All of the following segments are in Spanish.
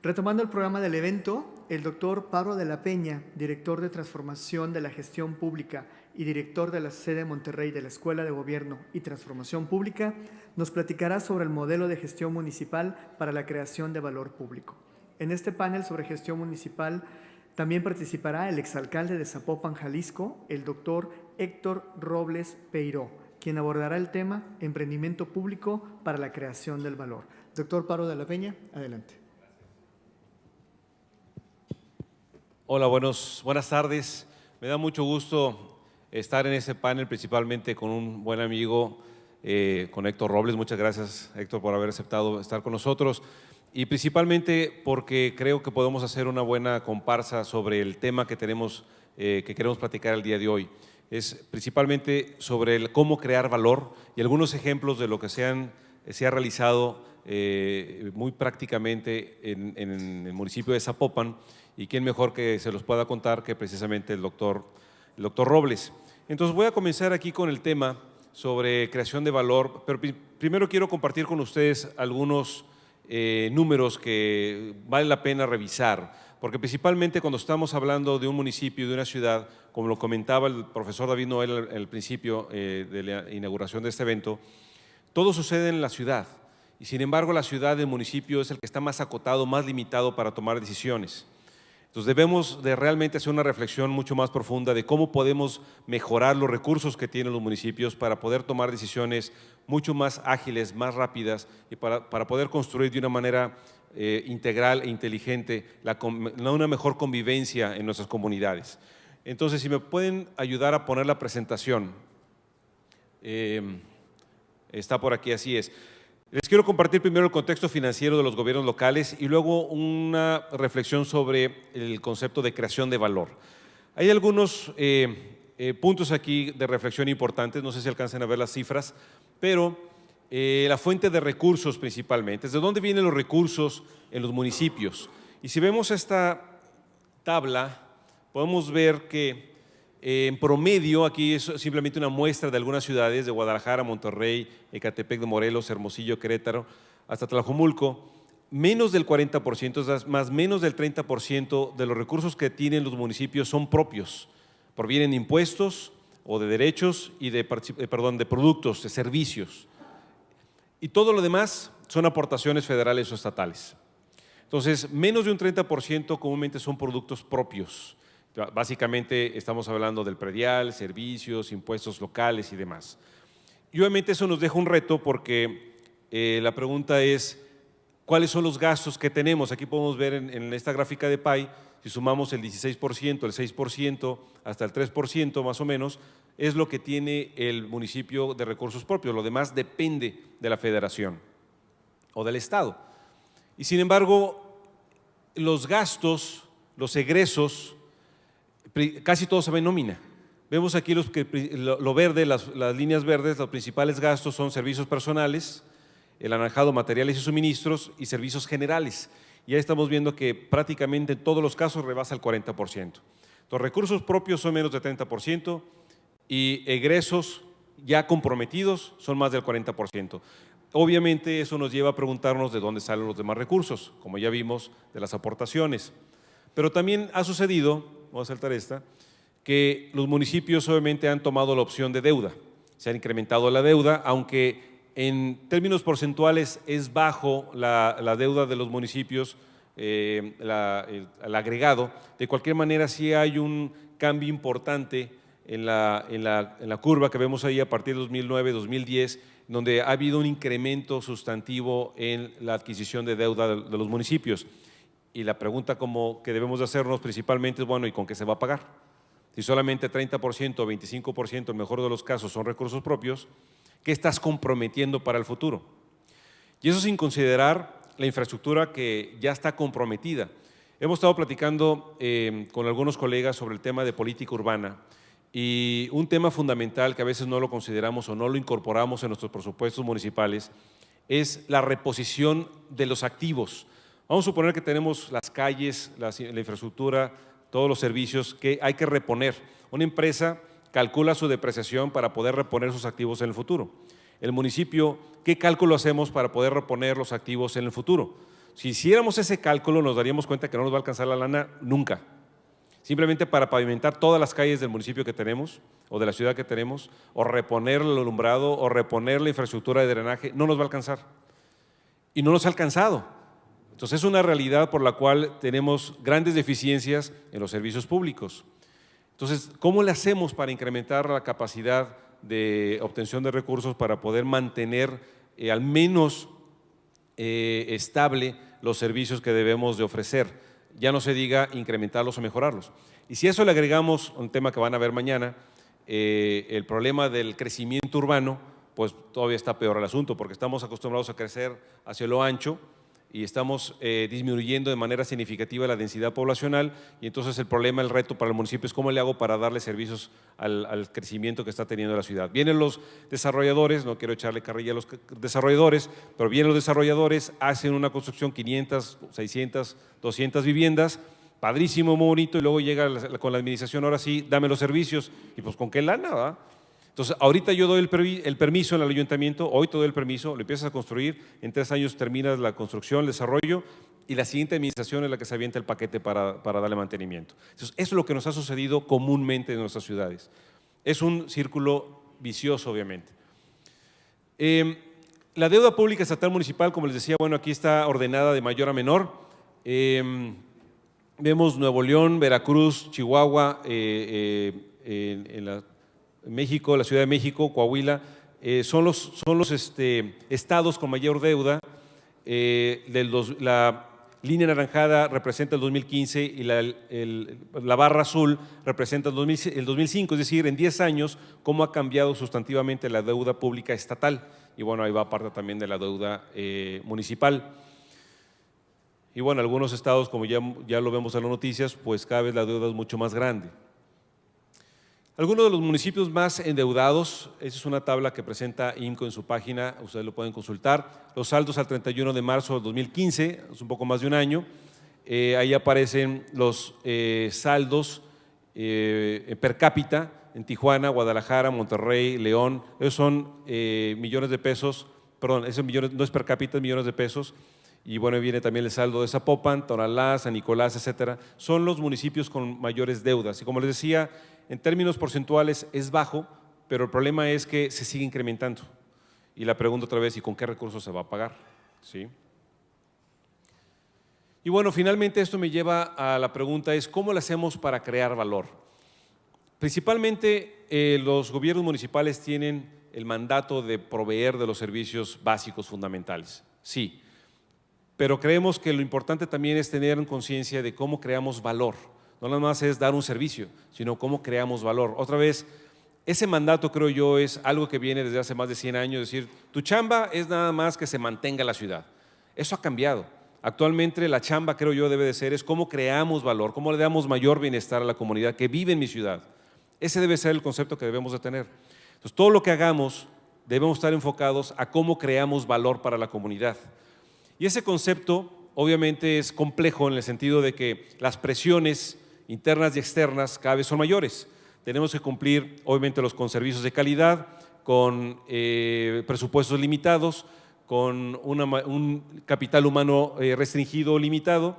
Retomando el programa del evento, el doctor Pablo de la Peña, director de Transformación de la Gestión Pública y director de la sede Monterrey de la Escuela de Gobierno y Transformación Pública, nos platicará sobre el modelo de gestión municipal para la creación de valor público. En este panel sobre gestión municipal también participará el exalcalde de Zapopan, Jalisco, el doctor Héctor Robles Peiró, quien abordará el tema Emprendimiento Público para la Creación del Valor. Doctor Pablo de la Peña, adelante. Hola, buenas tardes. Me da mucho gusto estar en este panel, principalmente con un buen amigo, con Héctor Robles. Muchas gracias, Héctor, por haber aceptado estar con nosotros. Y principalmente porque creo que podemos hacer una buena comparsa sobre el tema que queremos platicar el día de hoy. Es principalmente sobre cómo crear valor y algunos ejemplos de lo que se ha realizado muy prácticamente en el municipio de Zapopan, y quién mejor que se los pueda contar que precisamente el doctor Robles. Entonces voy a comenzar aquí con el tema sobre creación de valor, pero primero quiero compartir con ustedes algunos números que vale la pena revisar, porque principalmente cuando estamos hablando de un municipio, de una ciudad, como lo comentaba el profesor David Noel al principio de la inauguración de este evento, todo sucede en la ciudad, y sin embargo la ciudad, el municipio es el que está más acotado, más limitado para tomar decisiones. Entonces debemos de realmente hacer una reflexión mucho más profunda de cómo podemos mejorar los recursos que tienen los municipios para poder tomar decisiones mucho más ágiles, más rápidas y para poder construir de una manera integral e inteligente una mejor convivencia en nuestras comunidades. Entonces, si me pueden ayudar a poner la presentación. Está por aquí, así es. Les quiero compartir primero el contexto financiero de los gobiernos locales y luego una reflexión sobre el concepto de creación de valor. Hay algunos puntos aquí de reflexión importantes, no sé si alcancen a ver las cifras, pero la fuente de recursos principalmente, ¿desde dónde vienen los recursos en los municipios? Y si vemos esta tabla, podemos ver que en promedio, aquí es simplemente una muestra de algunas ciudades de Guadalajara, Monterrey, Ecatepec de Morelos, Hermosillo, Querétaro, hasta Tlajomulco, menos del 40%, más menos del 30% de los recursos que tienen los municipios son propios, provienen de impuestos o de derechos y de productos, de servicios. Y todo lo demás son aportaciones federales o estatales. Entonces, menos de un 30% comúnmente son productos propios. Básicamente estamos hablando del predial, servicios, impuestos locales y demás. Y obviamente eso nos deja un reto porque la pregunta es, ¿cuáles son los gastos que tenemos? Aquí podemos ver en esta gráfica de PAI, si sumamos el 16%, el 6%, hasta el 3% más o menos, es lo que tiene el municipio de recursos propios. Lo demás depende de la federación o del estado. Y sin embargo, los gastos, los egresos, casi todo se ve en nómina. Vemos aquí lo verde, las líneas verdes, los principales gastos son servicios personales, el anaranjado materiales y suministros y servicios generales. Y ahí estamos viendo que prácticamente en todos los casos rebasa el 40%. Los recursos propios son menos del 30% y egresos ya comprometidos son más del 40%. Obviamente eso nos lleva a preguntarnos de dónde salen los demás recursos, como ya vimos de las aportaciones. Pero también ha sucedido, vamos a saltar esta, que los municipios obviamente han tomado la opción de deuda. Se ha incrementado la deuda, aunque en términos porcentuales es bajo la deuda de los municipios, el agregado. De cualquier manera sí hay un cambio importante en la curva que vemos ahí a partir de 2009, 2010, donde ha habido un incremento sustantivo en la adquisición de deuda de los municipios. Y la pregunta que debemos de hacernos principalmente es, bueno, ¿y con qué se va a pagar? Si solamente 30% o 25%, en el mejor de los casos, son recursos propios, ¿qué estás comprometiendo para el futuro? Y eso sin considerar la infraestructura que ya está comprometida. Hemos estado platicando con algunos colegas sobre el tema de política urbana y un tema fundamental que a veces no lo consideramos o no lo incorporamos en nuestros presupuestos municipales es la reposición de los activos. Vamos a suponer que tenemos las calles, la infraestructura, todos los servicios que hay que reponer. Una empresa calcula su depreciación para poder reponer sus activos en el futuro. El municipio, ¿qué cálculo hacemos para poder reponer los activos en el futuro? Si hiciéramos ese cálculo, nos daríamos cuenta que no nos va a alcanzar la lana nunca. Simplemente para pavimentar todas las calles del municipio que tenemos, o de la ciudad que tenemos, o reponer el alumbrado, o reponer la infraestructura de drenaje, no nos va a alcanzar. Y no nos ha alcanzado. Entonces es una realidad por la cual tenemos grandes deficiencias en los servicios públicos. Entonces, ¿cómo le hacemos para incrementar la capacidad de obtención de recursos para poder mantener al menos estable los servicios que debemos de ofrecer? Ya no se diga incrementarlos o mejorarlos. Y si a eso le agregamos un tema que van a ver mañana, el problema del crecimiento urbano, pues todavía está peor el asunto, porque estamos acostumbrados a crecer hacia lo ancho y estamos disminuyendo de manera significativa la densidad poblacional, y entonces el problema, el reto para el municipio es cómo le hago para darle servicios al crecimiento que está teniendo la ciudad. Vienen los desarrolladores, no quiero echarle carrilla a los desarrolladores, pero vienen los desarrolladores, hacen una construcción 500, 600, 200 viviendas, padrísimo, muy bonito, y luego llega con la administración, ahora sí, dame los servicios, y pues ¿con qué lana, va? Entonces, ahorita yo doy el permiso en el ayuntamiento, hoy te doy el permiso, lo empiezas a construir, en 3 años terminas la construcción, el desarrollo, y la siguiente administración es la que se avienta el paquete para darle mantenimiento. Entonces, eso es lo que nos ha sucedido comúnmente en nuestras ciudades. Es un círculo vicioso, obviamente. La deuda pública estatal municipal, como les decía, bueno, aquí está ordenada de mayor a menor. Vemos Nuevo León, Veracruz, Chihuahua, México, la Ciudad de México, Coahuila, son los estados con mayor deuda. La línea naranjada representa el 2015 y la barra azul representa el 2005, es decir, en 10 años, cómo ha cambiado sustantivamente la deuda pública estatal. Y bueno, ahí va parte también de la deuda municipal. Y bueno, algunos estados, como ya lo vemos en las noticias, pues cada vez la deuda es mucho más grande. Algunos de los municipios más endeudados, esa es una tabla que presenta INCO en su página, ustedes lo pueden consultar. Los saldos al 31 de marzo del 2015, es un poco más de un año. Ahí aparecen los saldos per cápita en Tijuana, Guadalajara, Monterrey, León. Esos son millones de pesos, perdón, esos millones no es per cápita, es millones de pesos. Y bueno, viene también el saldo de Zapopan, Tonalá, San Nicolás, etcétera. Son los municipios con mayores deudas. Y como les decía, en términos porcentuales es bajo, pero el problema es que se sigue incrementando. Y la pregunta otra vez, ¿y con qué recursos se va a pagar? ¿Sí? Y bueno, finalmente esto me lleva a la pregunta es, ¿cómo lo hacemos para crear valor? Principalmente los gobiernos municipales tienen el mandato de proveer de los servicios básicos fundamentales. Sí, pero creemos que lo importante también es tener en conciencia de cómo creamos valor. No nada más es dar un servicio, sino cómo creamos valor. Otra vez, ese mandato, creo yo, es algo que viene desde hace más de 100 años, es decir, tu chamba es nada más que se mantenga la ciudad. Eso ha cambiado. Actualmente la chamba, creo yo, debe de ser es cómo creamos valor, cómo le damos mayor bienestar a la comunidad que vive en mi ciudad. Ese debe ser el concepto que debemos de tener. Entonces, todo lo que hagamos debemos estar enfocados a cómo creamos valor para la comunidad. Y ese concepto, obviamente, es complejo en el sentido de que las presiones internas y externas cada vez son mayores. Tenemos que cumplir, obviamente, con servicios de calidad, con presupuestos limitados, con un capital humano restringido o limitado,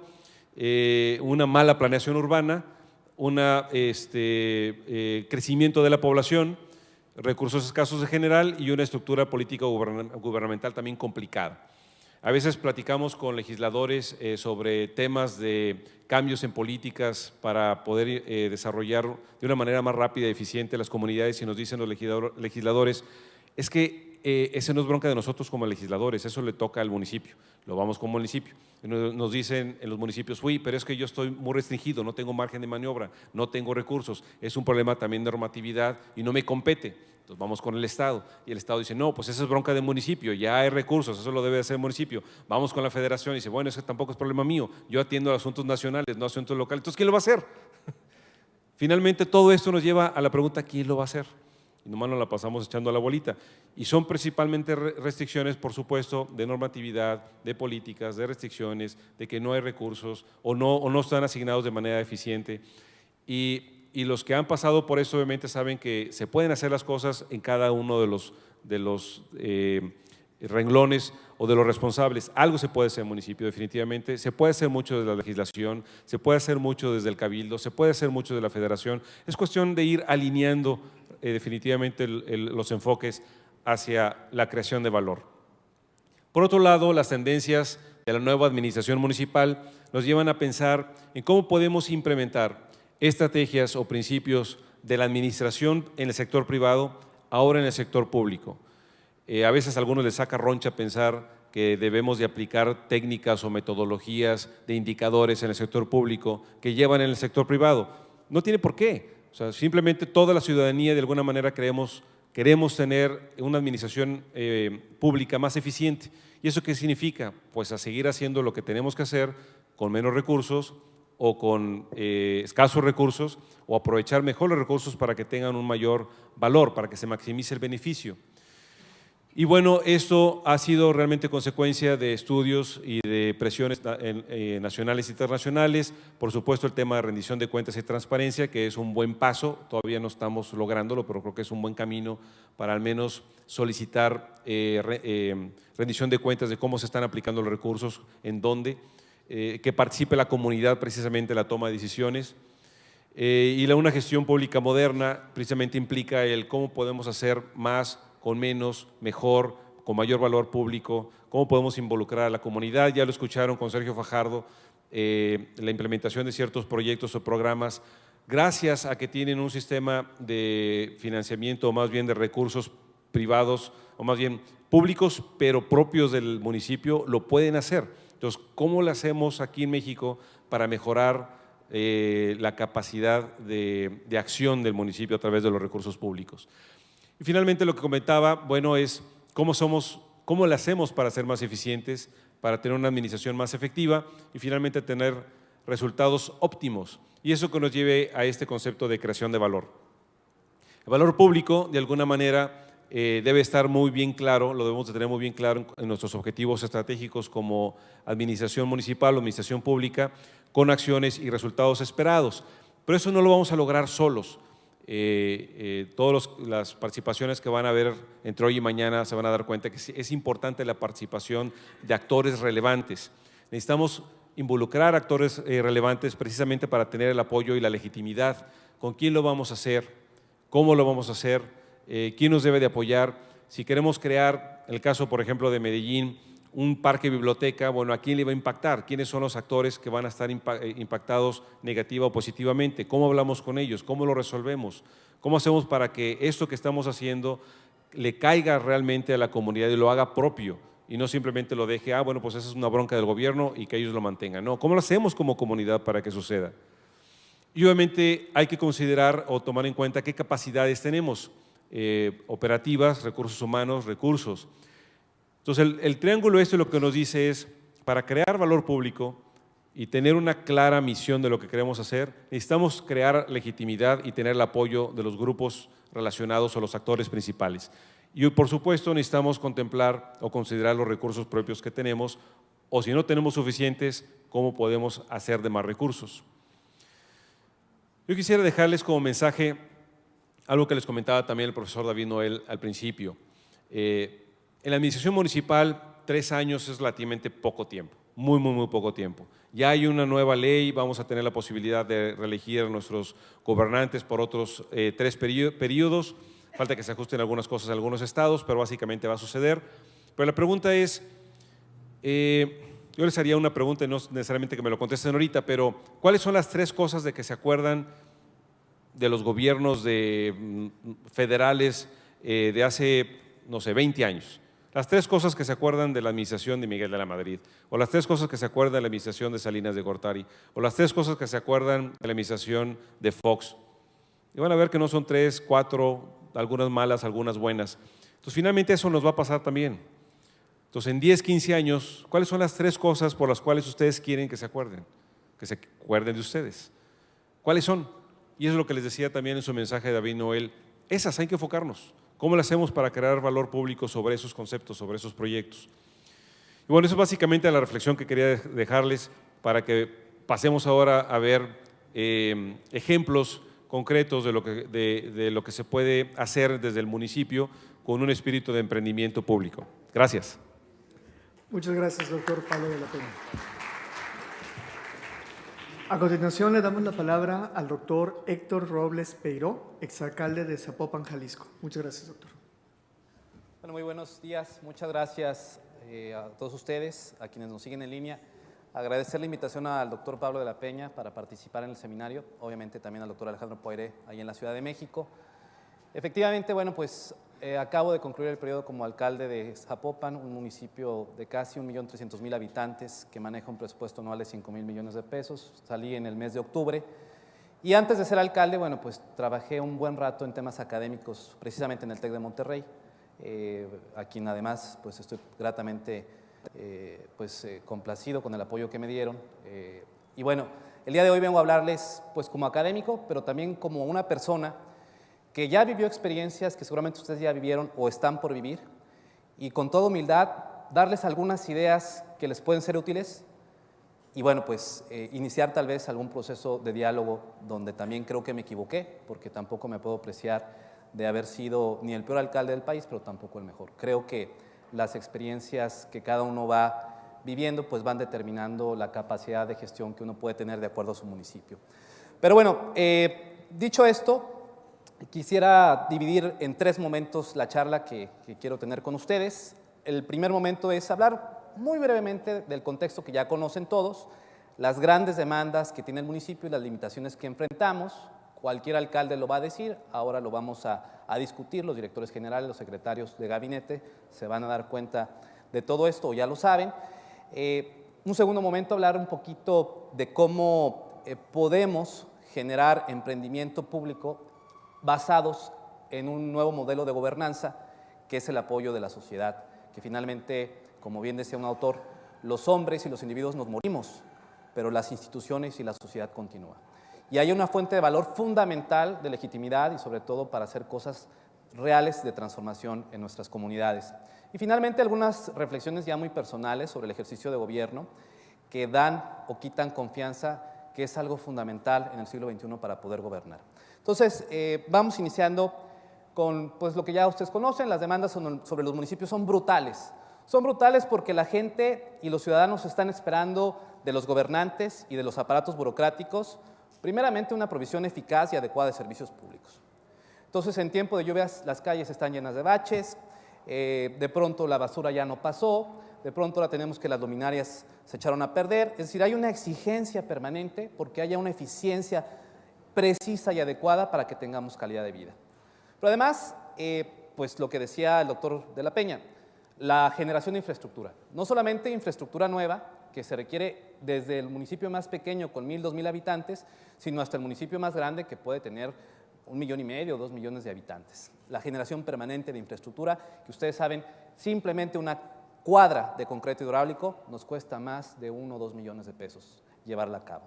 una mala planeación urbana, un crecimiento de la población, recursos escasos en general y una estructura política gubernamental también complicada. A veces platicamos con legisladores sobre temas de cambios en políticas para poder desarrollar de una manera más rápida y eficiente las comunidades y nos dicen los legisladores, es que ese no es bronca de nosotros como legisladores, eso le toca al municipio, lo vamos como municipio. Nos dicen en los municipios, uy, pero es que yo estoy muy restringido, no tengo margen de maniobra, no tengo recursos, es un problema también de normatividad y no me compete. Entonces vamos con el Estado y el Estado dice, no, pues esa es bronca del municipio, ya hay recursos, eso lo debe hacer el municipio. Vamos con la federación y dice, bueno, eso tampoco es problema mío, yo atiendo a asuntos nacionales, no asuntos locales. Entonces, ¿quién lo va a hacer? Finalmente, todo esto nos lleva a la pregunta, ¿quién lo va a hacer? Y nomás nos la pasamos echando a la bolita. Y son principalmente restricciones, por supuesto, de normatividad, de políticas, de restricciones, de que no hay recursos o no están asignados de manera eficiente. Y los que han pasado por eso obviamente saben que se pueden hacer las cosas en cada uno de los renglones o de los responsables. Algo se puede hacer en el municipio, definitivamente. Se puede hacer mucho desde la legislación, se puede hacer mucho desde el cabildo, se puede hacer mucho de la federación. Es cuestión de ir alineando definitivamente los enfoques hacia la creación de valor. Por otro lado, las tendencias de la nueva administración municipal nos llevan a pensar en cómo podemos implementar estrategias o principios de la administración en el sector privado, ahora en el sector público. A veces a algunos les saca roncha pensar que debemos de aplicar técnicas o metodologías de indicadores en el sector público que llevan en el sector privado. No tiene por qué. O sea, simplemente toda la ciudadanía de alguna manera queremos tener una administración pública más eficiente. ¿Y eso qué significa? Pues a seguir haciendo lo que tenemos que hacer con menos recursos o con escasos recursos, o aprovechar mejor los recursos para que tengan un mayor valor, para que se maximice el beneficio. Y bueno, esto ha sido realmente consecuencia de estudios y de presiones nacionales e internacionales. Por supuesto, el tema de rendición de cuentas y transparencia, que es un buen paso, todavía no estamos lográndolo, pero creo que es un buen camino para al menos solicitar rendición de cuentas de cómo se están aplicando los recursos, en dónde, que participe la comunidad precisamente en la toma de decisiones. Y una gestión pública moderna precisamente implica el cómo podemos hacer más con menos, mejor, con mayor valor público, cómo podemos involucrar a la comunidad. Ya lo escucharon con Sergio Fajardo, la implementación de ciertos proyectos o programas, gracias a que tienen un sistema de financiamiento, o más bien de recursos privados, o más bien públicos, pero propios del municipio, lo pueden hacer. Entonces, ¿cómo lo hacemos aquí en México para mejorar la capacidad de acción del municipio a través de los recursos públicos? Y finalmente lo que comentaba, bueno, es cómo le hacemos para ser más eficientes, para tener una administración más efectiva y finalmente tener resultados óptimos. Y eso que nos lleve a este concepto de creación de valor. El valor público, de alguna manera, debe estar muy bien claro, lo debemos de tener muy bien claro en nuestros objetivos estratégicos como administración municipal o administración pública, con acciones y resultados esperados. Pero eso no lo vamos a lograr solos. Todas las participaciones que van a haber entre hoy y mañana se van a dar cuenta que es importante la participación de actores relevantes. Necesitamos involucrar actores relevantes precisamente para tener el apoyo y la legitimidad. ¿Con quién lo vamos a hacer? ¿Cómo lo vamos a hacer? ¿Quién nos debe de apoyar? Si queremos crear, el caso por ejemplo de Medellín, un parque biblioteca, bueno, ¿a quién le va a impactar? ¿Quiénes son los actores que van a estar impactados negativa o positivamente? ¿Cómo hablamos con ellos? ¿Cómo lo resolvemos? ¿Cómo hacemos para que esto que estamos haciendo le caiga realmente a la comunidad y lo haga propio? Y no simplemente lo deje, bueno, pues esa es una bronca del gobierno y que ellos lo mantengan. No, ¿cómo lo hacemos como comunidad para que suceda? Y obviamente hay que considerar o tomar en cuenta qué capacidades tenemos, operativas, recursos humanos, recursos. Entonces, el triángulo lo que nos dice es, para crear valor público y tener una clara misión de lo que queremos hacer, necesitamos crear legitimidad y tener el apoyo de los grupos relacionados o los actores principales. Y por supuesto necesitamos contemplar o considerar los recursos propios que tenemos, o si no tenemos suficientes, cómo podemos hacer de más recursos. Yo quisiera dejarles como mensaje algo que les comentaba también el profesor David Noel al principio. En la administración municipal, 3 años es relativamente poco tiempo, muy poco tiempo. Ya hay una nueva ley, vamos a tener la posibilidad de reelegir a nuestros gobernantes por otros 3 periodos. Falta que se ajusten algunas cosas en algunos estados, pero básicamente va a suceder. Pero la pregunta es, yo les haría una pregunta, y no necesariamente que me lo contesten ahorita, pero ¿cuáles son las 3 cosas de que se acuerdan de los gobiernos federales de hace, no sé, 20 años? Las 3 cosas que se acuerdan de la administración de Miguel de la Madrid, o las 3 cosas que se acuerdan de la administración de Salinas de Gortari, o las 3 cosas que se acuerdan de la administración de Fox. Y van a ver que no son 3, 4, algunas malas, algunas buenas. Entonces, finalmente eso nos va a pasar también. Entonces, en 10, 15 años, ¿cuáles son las 3 cosas por las cuales ustedes quieren que se acuerden? Que se acuerden de ustedes. ¿Cuáles son? Y eso es lo que les decía también en su mensaje de David Noel. Esas hay que enfocarnos. ¿Cómo lo hacemos para crear valor público sobre esos conceptos, sobre esos proyectos? Y bueno, eso es básicamente la reflexión que quería dejarles para que pasemos ahora a ver ejemplos concretos de lo que se puede hacer desde el municipio con un espíritu de emprendimiento público. Gracias. Muchas gracias, doctor Pablo de la Peña. A continuación le damos la palabra al doctor Héctor Robles Peiró, exalcalde de Zapopan, Jalisco. Muchas gracias, doctor. Bueno, muy buenos días. Muchas gracias a todos ustedes, a quienes nos siguen en línea. Agradecer la invitación al doctor Pablo de la Peña para participar en el seminario, obviamente también al doctor Alejandro Poiré, ahí en la Ciudad de México. Efectivamente, bueno, pues acabo de concluir el periodo como alcalde de Zapopan, un municipio de casi 1.300.000 habitantes que maneja un presupuesto anual de 5,000 millones de pesos. Salí en el mes de octubre y antes de ser alcalde, bueno, pues trabajé un buen rato en temas académicos, precisamente en el TEC de Monterrey, a quien además pues estoy gratamente complacido con el apoyo que me dieron. Y bueno, el día de hoy vengo a hablarles pues como académico, pero también como una persona que ya vivió experiencias que seguramente ustedes ya vivieron o están por vivir, y con toda humildad darles algunas ideas que les pueden ser útiles y bueno, pues iniciar tal vez algún proceso de diálogo donde también creo que me equivoqué, porque tampoco me puedo apreciar de haber sido ni el peor alcalde del país, pero tampoco el mejor. Creo que las experiencias que cada uno va viviendo pues van determinando la capacidad de gestión que uno puede tener de acuerdo a su municipio. Pero bueno, dicho esto, quisiera dividir en 3 momentos la charla que quiero tener con ustedes. El primer momento es hablar muy brevemente del contexto que ya conocen todos, las grandes demandas que tiene el municipio y las limitaciones que enfrentamos. Cualquier alcalde lo va a decir, ahora lo vamos a discutir, los directores generales, los secretarios de gabinete se van a dar cuenta de todo esto, o ya lo saben. Un segundo momento, hablar un poquito de cómo podemos generar emprendimiento público basados en un nuevo modelo de gobernanza, que es el apoyo de la sociedad, que finalmente, como bien decía un autor, los hombres y los individuos nos morimos, pero las instituciones y la sociedad continúan. Y hay una fuente de valor fundamental de legitimidad y sobre todo para hacer cosas reales de transformación en nuestras comunidades. Y finalmente algunas reflexiones ya muy personales sobre el ejercicio de gobierno que dan o quitan confianza, que es algo fundamental en el siglo XXI para poder gobernar. Entonces, vamos iniciando con pues, lo que ya ustedes conocen. Las demandas sobre los municipios son brutales. Son brutales porque la gente y los ciudadanos están esperando de los gobernantes y de los aparatos burocráticos, primeramente, una provisión eficaz y adecuada de servicios públicos. Entonces, en tiempo de lluvias, las calles están llenas de baches, de pronto la basura ya no pasó, de pronto ahora tenemos que las luminarias se echaron a perder. Es decir, hay una exigencia permanente porque haya una eficiencia precisa y adecuada para que tengamos calidad de vida. Pero además, pues lo que decía el doctor de la Peña, la generación de infraestructura. No solamente infraestructura nueva, que se requiere desde el municipio más pequeño con 1,000, 2,000 habitantes, sino hasta el municipio más grande que puede tener 1,5 millones, 2 millones de habitantes. La generación permanente de infraestructura, que ustedes saben, simplemente una cuadra de concreto hidráulico nos cuesta más de 1 o 2 millones de pesos llevarla a cabo.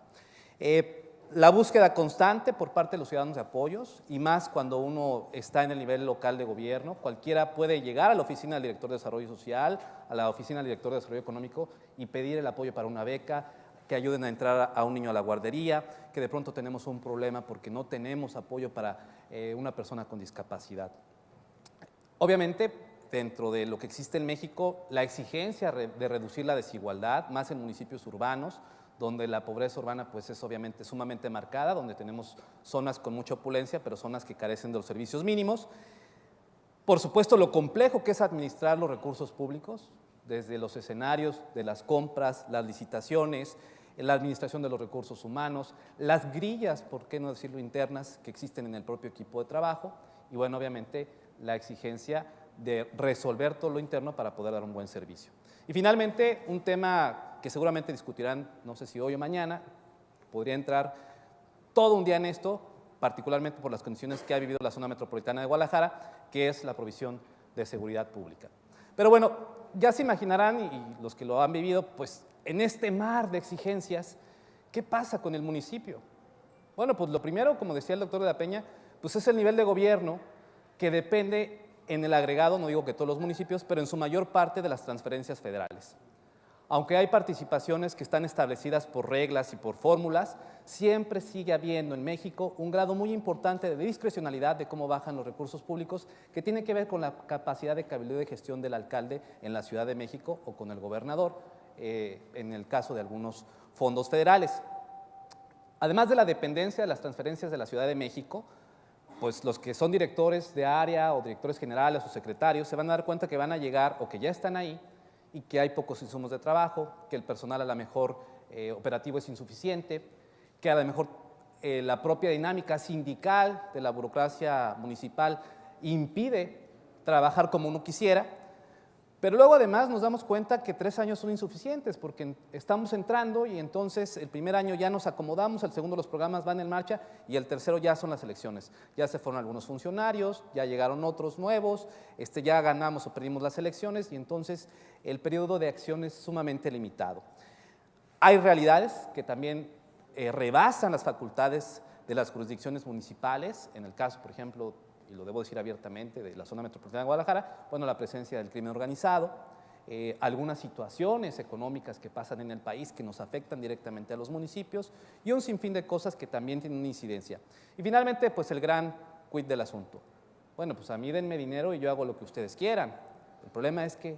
La búsqueda constante por parte de los ciudadanos de apoyos, y más cuando uno está en el nivel local de gobierno. Cualquiera puede llegar a la oficina del director de Desarrollo Social, a la oficina del director de Desarrollo Económico y pedir el apoyo para una beca, que ayuden a entrar a un niño a la guardería, que de pronto tenemos un problema porque no tenemos apoyo para una persona con discapacidad. Obviamente, dentro de lo que existe en México, la exigencia de reducir la desigualdad, más en municipios urbanos, donde la pobreza urbana pues, es obviamente sumamente marcada, donde tenemos zonas con mucha opulencia, pero zonas que carecen de los servicios mínimos. Por supuesto, lo complejo que es administrar los recursos públicos, desde los escenarios de las compras, las licitaciones, la administración de los recursos humanos, las grillas, por qué no decirlo, internas, que existen en el propio equipo de trabajo, y bueno, obviamente, la exigencia de resolver todo lo interno para poder dar un buen servicio. Y finalmente, un tema que seguramente discutirán, no sé si hoy o mañana, podría entrar todo un día en esto, particularmente por las condiciones que ha vivido la zona metropolitana de Guadalajara, que es la provisión de seguridad pública. Pero bueno, ya se imaginarán, y los que lo han vivido, pues en este mar de exigencias, ¿qué pasa con el municipio? Bueno, pues lo primero, como decía el doctor de la Peña, pues es el nivel de gobierno que depende en el agregado, no digo que todos los municipios, pero en su mayor parte de las transferencias federales. Aunque hay participaciones que están establecidas por reglas y por fórmulas, siempre sigue habiendo en México un grado muy importante de discrecionalidad de cómo bajan los recursos públicos, que tiene que ver con la capacidad de cabildeo de gestión del alcalde en la Ciudad de México o con el gobernador, en el caso de algunos fondos federales. Además de la dependencia de las transferencias de la Ciudad de México, pues los que son directores de área o directores generales o secretarios se van a dar cuenta que van a llegar o que ya están ahí y que hay pocos insumos de trabajo, que el personal a lo mejor operativo es insuficiente, que a lo mejor la propia dinámica sindical de la burocracia municipal impide trabajar como uno quisiera, pero luego además nos damos cuenta que 3 años son insuficientes porque estamos entrando y entonces el primer año ya nos acomodamos, el segundo los programas van en marcha y el tercero ya son las elecciones. Ya se fueron algunos funcionarios, ya llegaron otros nuevos, ya ganamos o perdimos las elecciones y entonces el periodo de acción es sumamente limitado. Hay realidades que también rebasan las facultades de las jurisdicciones municipales, en el caso, por ejemplo, y lo debo decir abiertamente, de la zona metropolitana de Guadalajara, bueno, la presencia del crimen organizado, algunas situaciones económicas que pasan en el país que nos afectan directamente a los municipios y un sinfín de cosas que también tienen una incidencia. Y finalmente, pues el gran quid del asunto. Bueno, pues a mí denme dinero y yo hago lo que ustedes quieran. El problema es que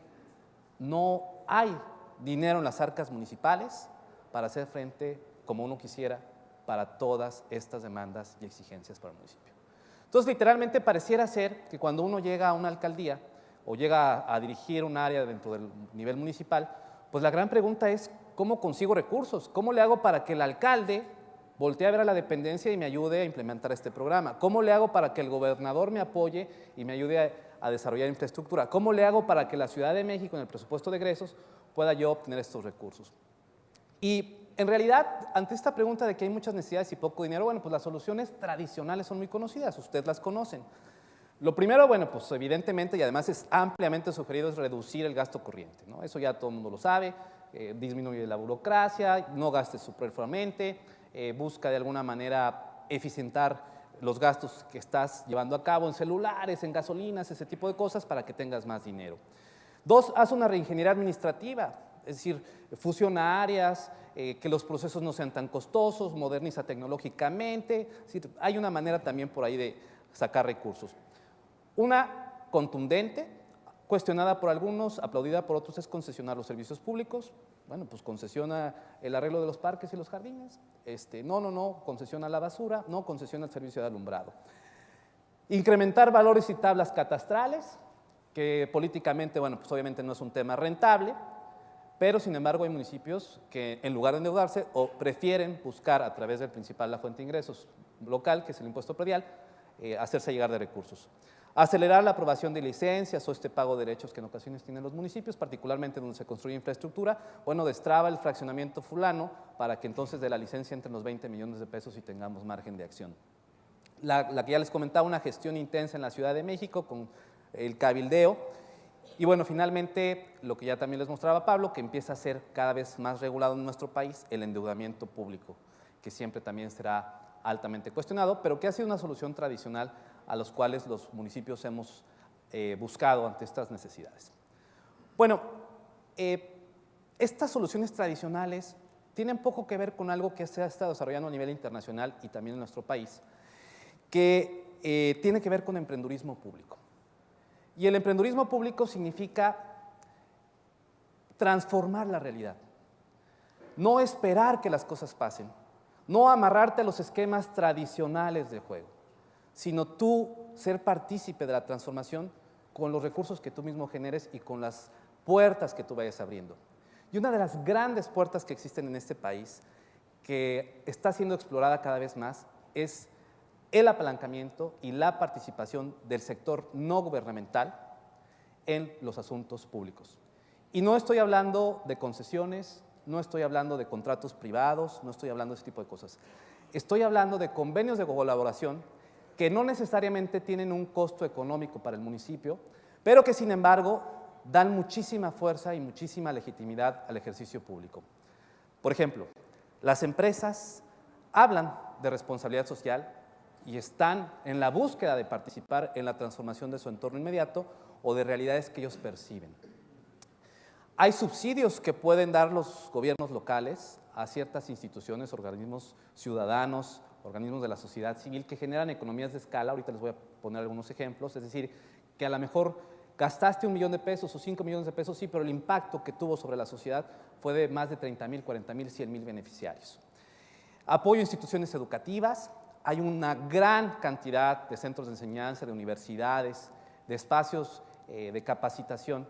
no hay dinero en las arcas municipales para hacer frente, como uno quisiera, para todas estas demandas y exigencias para el municipio. Entonces, literalmente pareciera ser que cuando uno llega a una alcaldía o llega a dirigir un área dentro del nivel municipal, pues la gran pregunta es, ¿cómo consigo recursos? ¿Cómo le hago para que el alcalde voltee a ver a la dependencia y me ayude a implementar este programa? ¿Cómo le hago para que el gobernador me apoye y me ayude a desarrollar infraestructura? ¿Cómo le hago para que la Ciudad de México, en el presupuesto de egresos, pueda yo obtener estos recursos? Y en realidad, ante esta pregunta de que hay muchas necesidades y poco dinero, bueno, pues las soluciones tradicionales son muy conocidas, ustedes las conocen. Lo primero, bueno, pues evidentemente, y además es ampliamente sugerido, es reducir el gasto corriente, ¿no? Eso ya todo el mundo lo sabe, disminuye la burocracia, no gastes superfluamente, busca de alguna manera eficientar los gastos que estás llevando a cabo en celulares, en gasolinas, ese tipo de cosas para que tengas más dinero. 2, haz una reingeniería administrativa, es decir, fusiona áreas, que los procesos no sean tan costosos, moderniza tecnológicamente, es decir, hay una manera también por ahí de sacar recursos. Una contundente, cuestionada por algunos, aplaudida por otros, es concesionar los servicios públicos. Bueno, pues concesiona el arreglo de los parques y los jardines. No, concesiona la basura, no, concesiona el servicio de alumbrado. Incrementar valores y tablas catastrales, que políticamente, bueno, pues obviamente no es un tema rentable, pero sin embargo hay municipios que en lugar de endeudarse o prefieren buscar a través del principal la fuente de ingresos local, que es el impuesto predial, hacerse llegar de recursos. Acelerar la aprobación de licencias o pago de derechos que en ocasiones tienen los municipios, particularmente donde se construye infraestructura, bueno, destraba el fraccionamiento fulano para que entonces de la licencia entren los 20 millones de pesos y tengamos margen de acción. La que ya les comentaba, una gestión intensa en la Ciudad de México con el cabildeo. Y bueno, finalmente, lo que ya también les mostraba Pablo, que empieza a ser cada vez más regulado en nuestro país, el endeudamiento público, que siempre también será altamente cuestionado, pero que ha sido una solución tradicional a los cuales los municipios hemos buscado ante estas necesidades. Bueno, estas soluciones tradicionales tienen poco que ver con algo que se ha estado desarrollando a nivel internacional y también en nuestro país, que tiene que ver con emprendurismo público. Y el emprendurismo público significa transformar la realidad, no esperar que las cosas pasen, no amarrarte a los esquemas tradicionales de juego, sino tú ser partícipe de la transformación con los recursos que tú mismo generes y con las puertas que tú vayas abriendo. Y una de las grandes puertas que existen en este país, que está siendo explorada cada vez más, es el apalancamiento y la participación del sector no gubernamental en los asuntos públicos. Y no estoy hablando de concesiones, no estoy hablando de contratos privados, no estoy hablando de ese tipo de cosas. Estoy hablando de convenios de colaboración que no necesariamente tienen un costo económico para el municipio, pero que sin embargo dan muchísima fuerza y muchísima legitimidad al ejercicio público. Por ejemplo, las empresas hablan de responsabilidad social y están en la búsqueda de participar en la transformación de su entorno inmediato o de realidades que ellos perciben. Hay subsidios que pueden dar los gobiernos locales a ciertas instituciones, organismos ciudadanos, organismos de la sociedad civil que generan economías de escala. Ahorita les voy a poner algunos ejemplos. Es decir, que a lo mejor gastaste 1 millón de pesos o 5 millones de pesos, sí, pero el impacto que tuvo sobre la sociedad fue de más de 30,000, 40,000, 100,000 beneficiarios. Apoyo a instituciones educativas. Hay una gran cantidad de centros de enseñanza, de universidades, de espacios de capacitación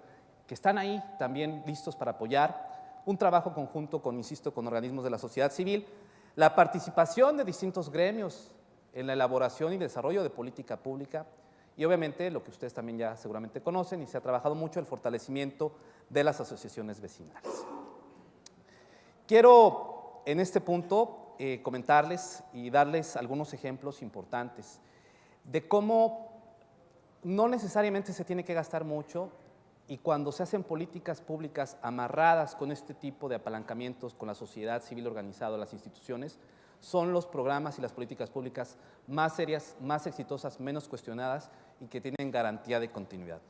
que están ahí también listos para apoyar. Un trabajo conjunto con, insisto, con organismos de la sociedad civil. La participación de distintos gremios en la elaboración y desarrollo de política pública. Y obviamente, lo que ustedes también ya seguramente conocen y se ha trabajado mucho, el fortalecimiento de las asociaciones vecinales. Quiero en este punto comentarles y darles algunos ejemplos importantes de cómo no necesariamente se tiene que gastar mucho y cuando se hacen políticas públicas amarradas con este tipo de apalancamientos con la sociedad civil organizada, las instituciones, son los programas y las políticas públicas más serias, más exitosas, menos cuestionadas y que tienen garantía de continuidad.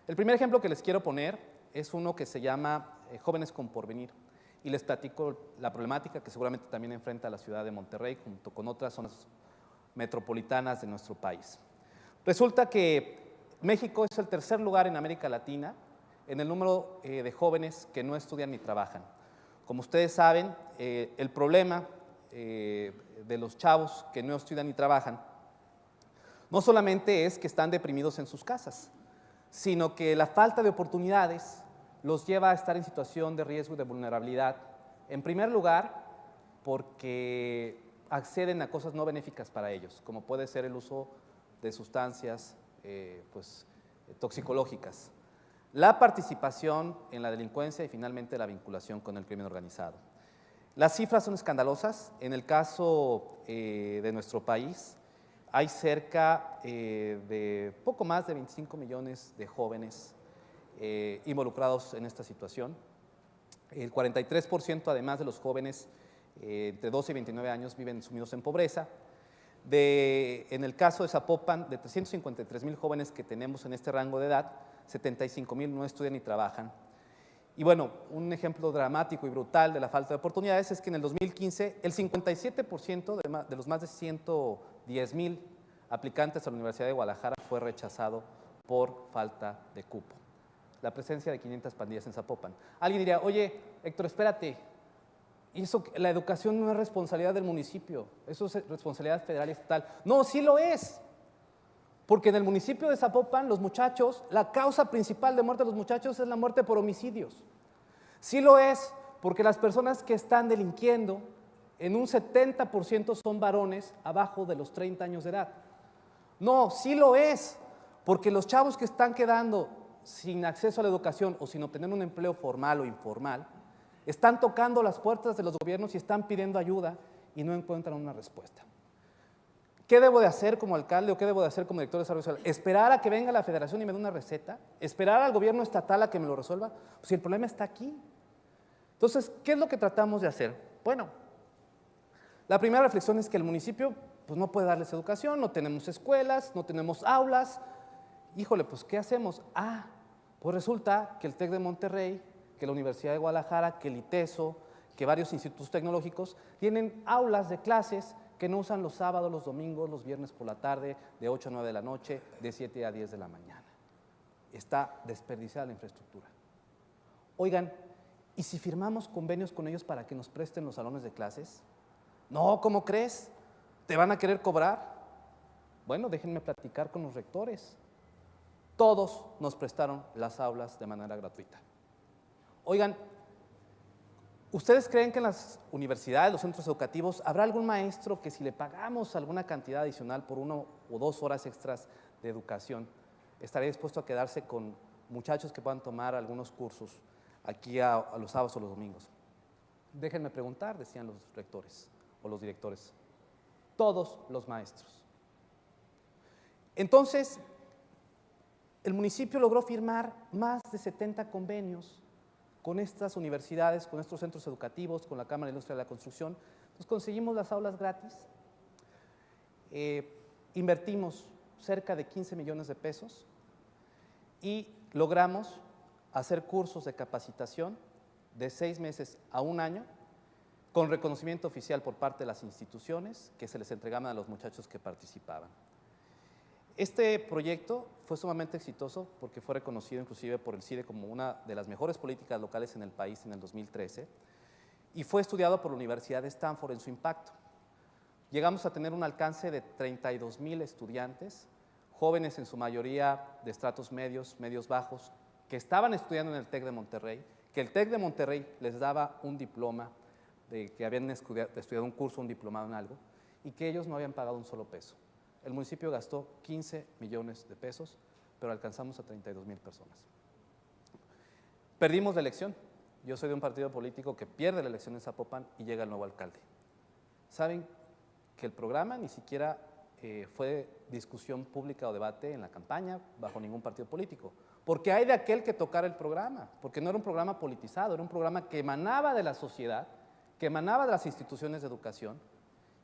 El primer ejemplo que les quiero poner es uno que se llama Jóvenes con Porvenir. Y les platico la problemática que seguramente también enfrenta la ciudad de Monterrey junto con otras zonas metropolitanas de nuestro país. Resulta que México es el tercer lugar en América Latina en el número de jóvenes que no estudian ni trabajan. Como ustedes saben, el problema de los chavos que no estudian ni trabajan no solamente es que están deprimidos en sus casas, sino que la falta de oportunidades los lleva a estar en situación de riesgo y de vulnerabilidad. En primer lugar, porque acceden a cosas no benéficas para ellos, como puede ser el uso de sustancias toxicológicas, la participación en la delincuencia y finalmente la vinculación con el crimen organizado. Las cifras son escandalosas. En el caso de nuestro país, hay cerca de poco más de 25 millones de jóvenes involucrados en esta situación. El 43% además de los jóvenes entre 12 y 29 años viven sumidos en pobreza. En el caso de Zapopan, de 353,000 jóvenes que tenemos en este rango de edad, 75,000 no estudian ni trabajan. Y bueno, un ejemplo dramático y brutal de la falta de oportunidades es que en el 2015 el 57% de los más de 110,000 aplicantes a la Universidad de Guadalajara fue rechazado por falta de cupo. La presencia de 500 pandillas en Zapopan. Alguien diría, oye, Héctor, espérate, la educación no es responsabilidad del municipio, eso es responsabilidad federal y estatal. No, sí lo es, porque en el municipio de Zapopan los muchachos, la causa principal de muerte de los muchachos es la muerte por homicidios. Sí lo es, porque las personas que están delinquiendo, en un 70% son varones abajo de los 30 años de edad. No, sí lo es, porque los chavos que están quedando sin acceso a la educación o sin obtener un empleo formal o informal, están tocando las puertas de los gobiernos y están pidiendo ayuda y no encuentran una respuesta. ¿Qué debo de hacer como alcalde o qué debo de hacer como director de desarrollo social? ¿Esperar a que venga la federación y me dé una receta? ¿Esperar al gobierno estatal a que me lo resuelva? Pues si el problema está aquí. Entonces, ¿qué es lo que tratamos de hacer? Bueno, la primera reflexión es que el municipio pues, no puede darles educación, no tenemos escuelas, no tenemos aulas. Híjole, pues ¿qué hacemos? Pues resulta que el TEC de Monterrey, que la Universidad de Guadalajara, que el ITESO, que varios institutos tecnológicos tienen aulas de clases que no usan los sábados, los domingos, los viernes por la tarde, de 8 a 9 de la noche, de 7 a 10 de la mañana. Está desperdiciada la infraestructura. Oigan, ¿y si firmamos convenios con ellos para que nos presten los salones de clases? No, ¿cómo crees? ¿Te van a querer cobrar? Bueno, déjenme platicar con los rectores. Todos nos prestaron las aulas de manera gratuita. Oigan, ¿ustedes creen que en las universidades, los centros educativos, habrá algún maestro que si le pagamos alguna cantidad adicional por 1 o 2 horas extras de educación, estaría dispuesto a quedarse con muchachos que puedan tomar algunos cursos aquí a los sábados o los domingos? Déjenme preguntar, decían los rectores o los directores. Todos los maestros. Entonces, el municipio logró firmar más de 70 convenios con estas universidades, con estos centros educativos, con la Cámara de Industria de la Construcción. Entonces conseguimos las aulas gratis, invertimos cerca de 15 millones de pesos y logramos hacer cursos de capacitación de 6 meses a 1 año, con reconocimiento oficial por parte de las instituciones que se les entregaban a los muchachos que participaban. Este proyecto fue sumamente exitoso porque fue reconocido inclusive por el CIDE como una de las mejores políticas locales en el país en el 2013 y fue estudiado por la Universidad de Stanford en su impacto. Llegamos a tener un alcance de 32,000 estudiantes, jóvenes en su mayoría de estratos medios, medios bajos, que estaban estudiando en el TEC de Monterrey, que el TEC de Monterrey les daba un diploma de que habían estudiado un curso, un diplomado en algo, y que ellos no habían pagado un solo peso. El municipio gastó 15 millones de pesos, pero alcanzamos a 32,000 personas. Perdimos la elección. Yo soy de un partido político que pierde la elección en Zapopan y llega el nuevo alcalde. ¿Saben que el programa ni siquiera fue discusión pública o debate en la campaña bajo ningún partido político? Porque hay de aquel que tocara el programa, porque no era un programa politizado, era un programa que emanaba de la sociedad, que emanaba de las instituciones de educación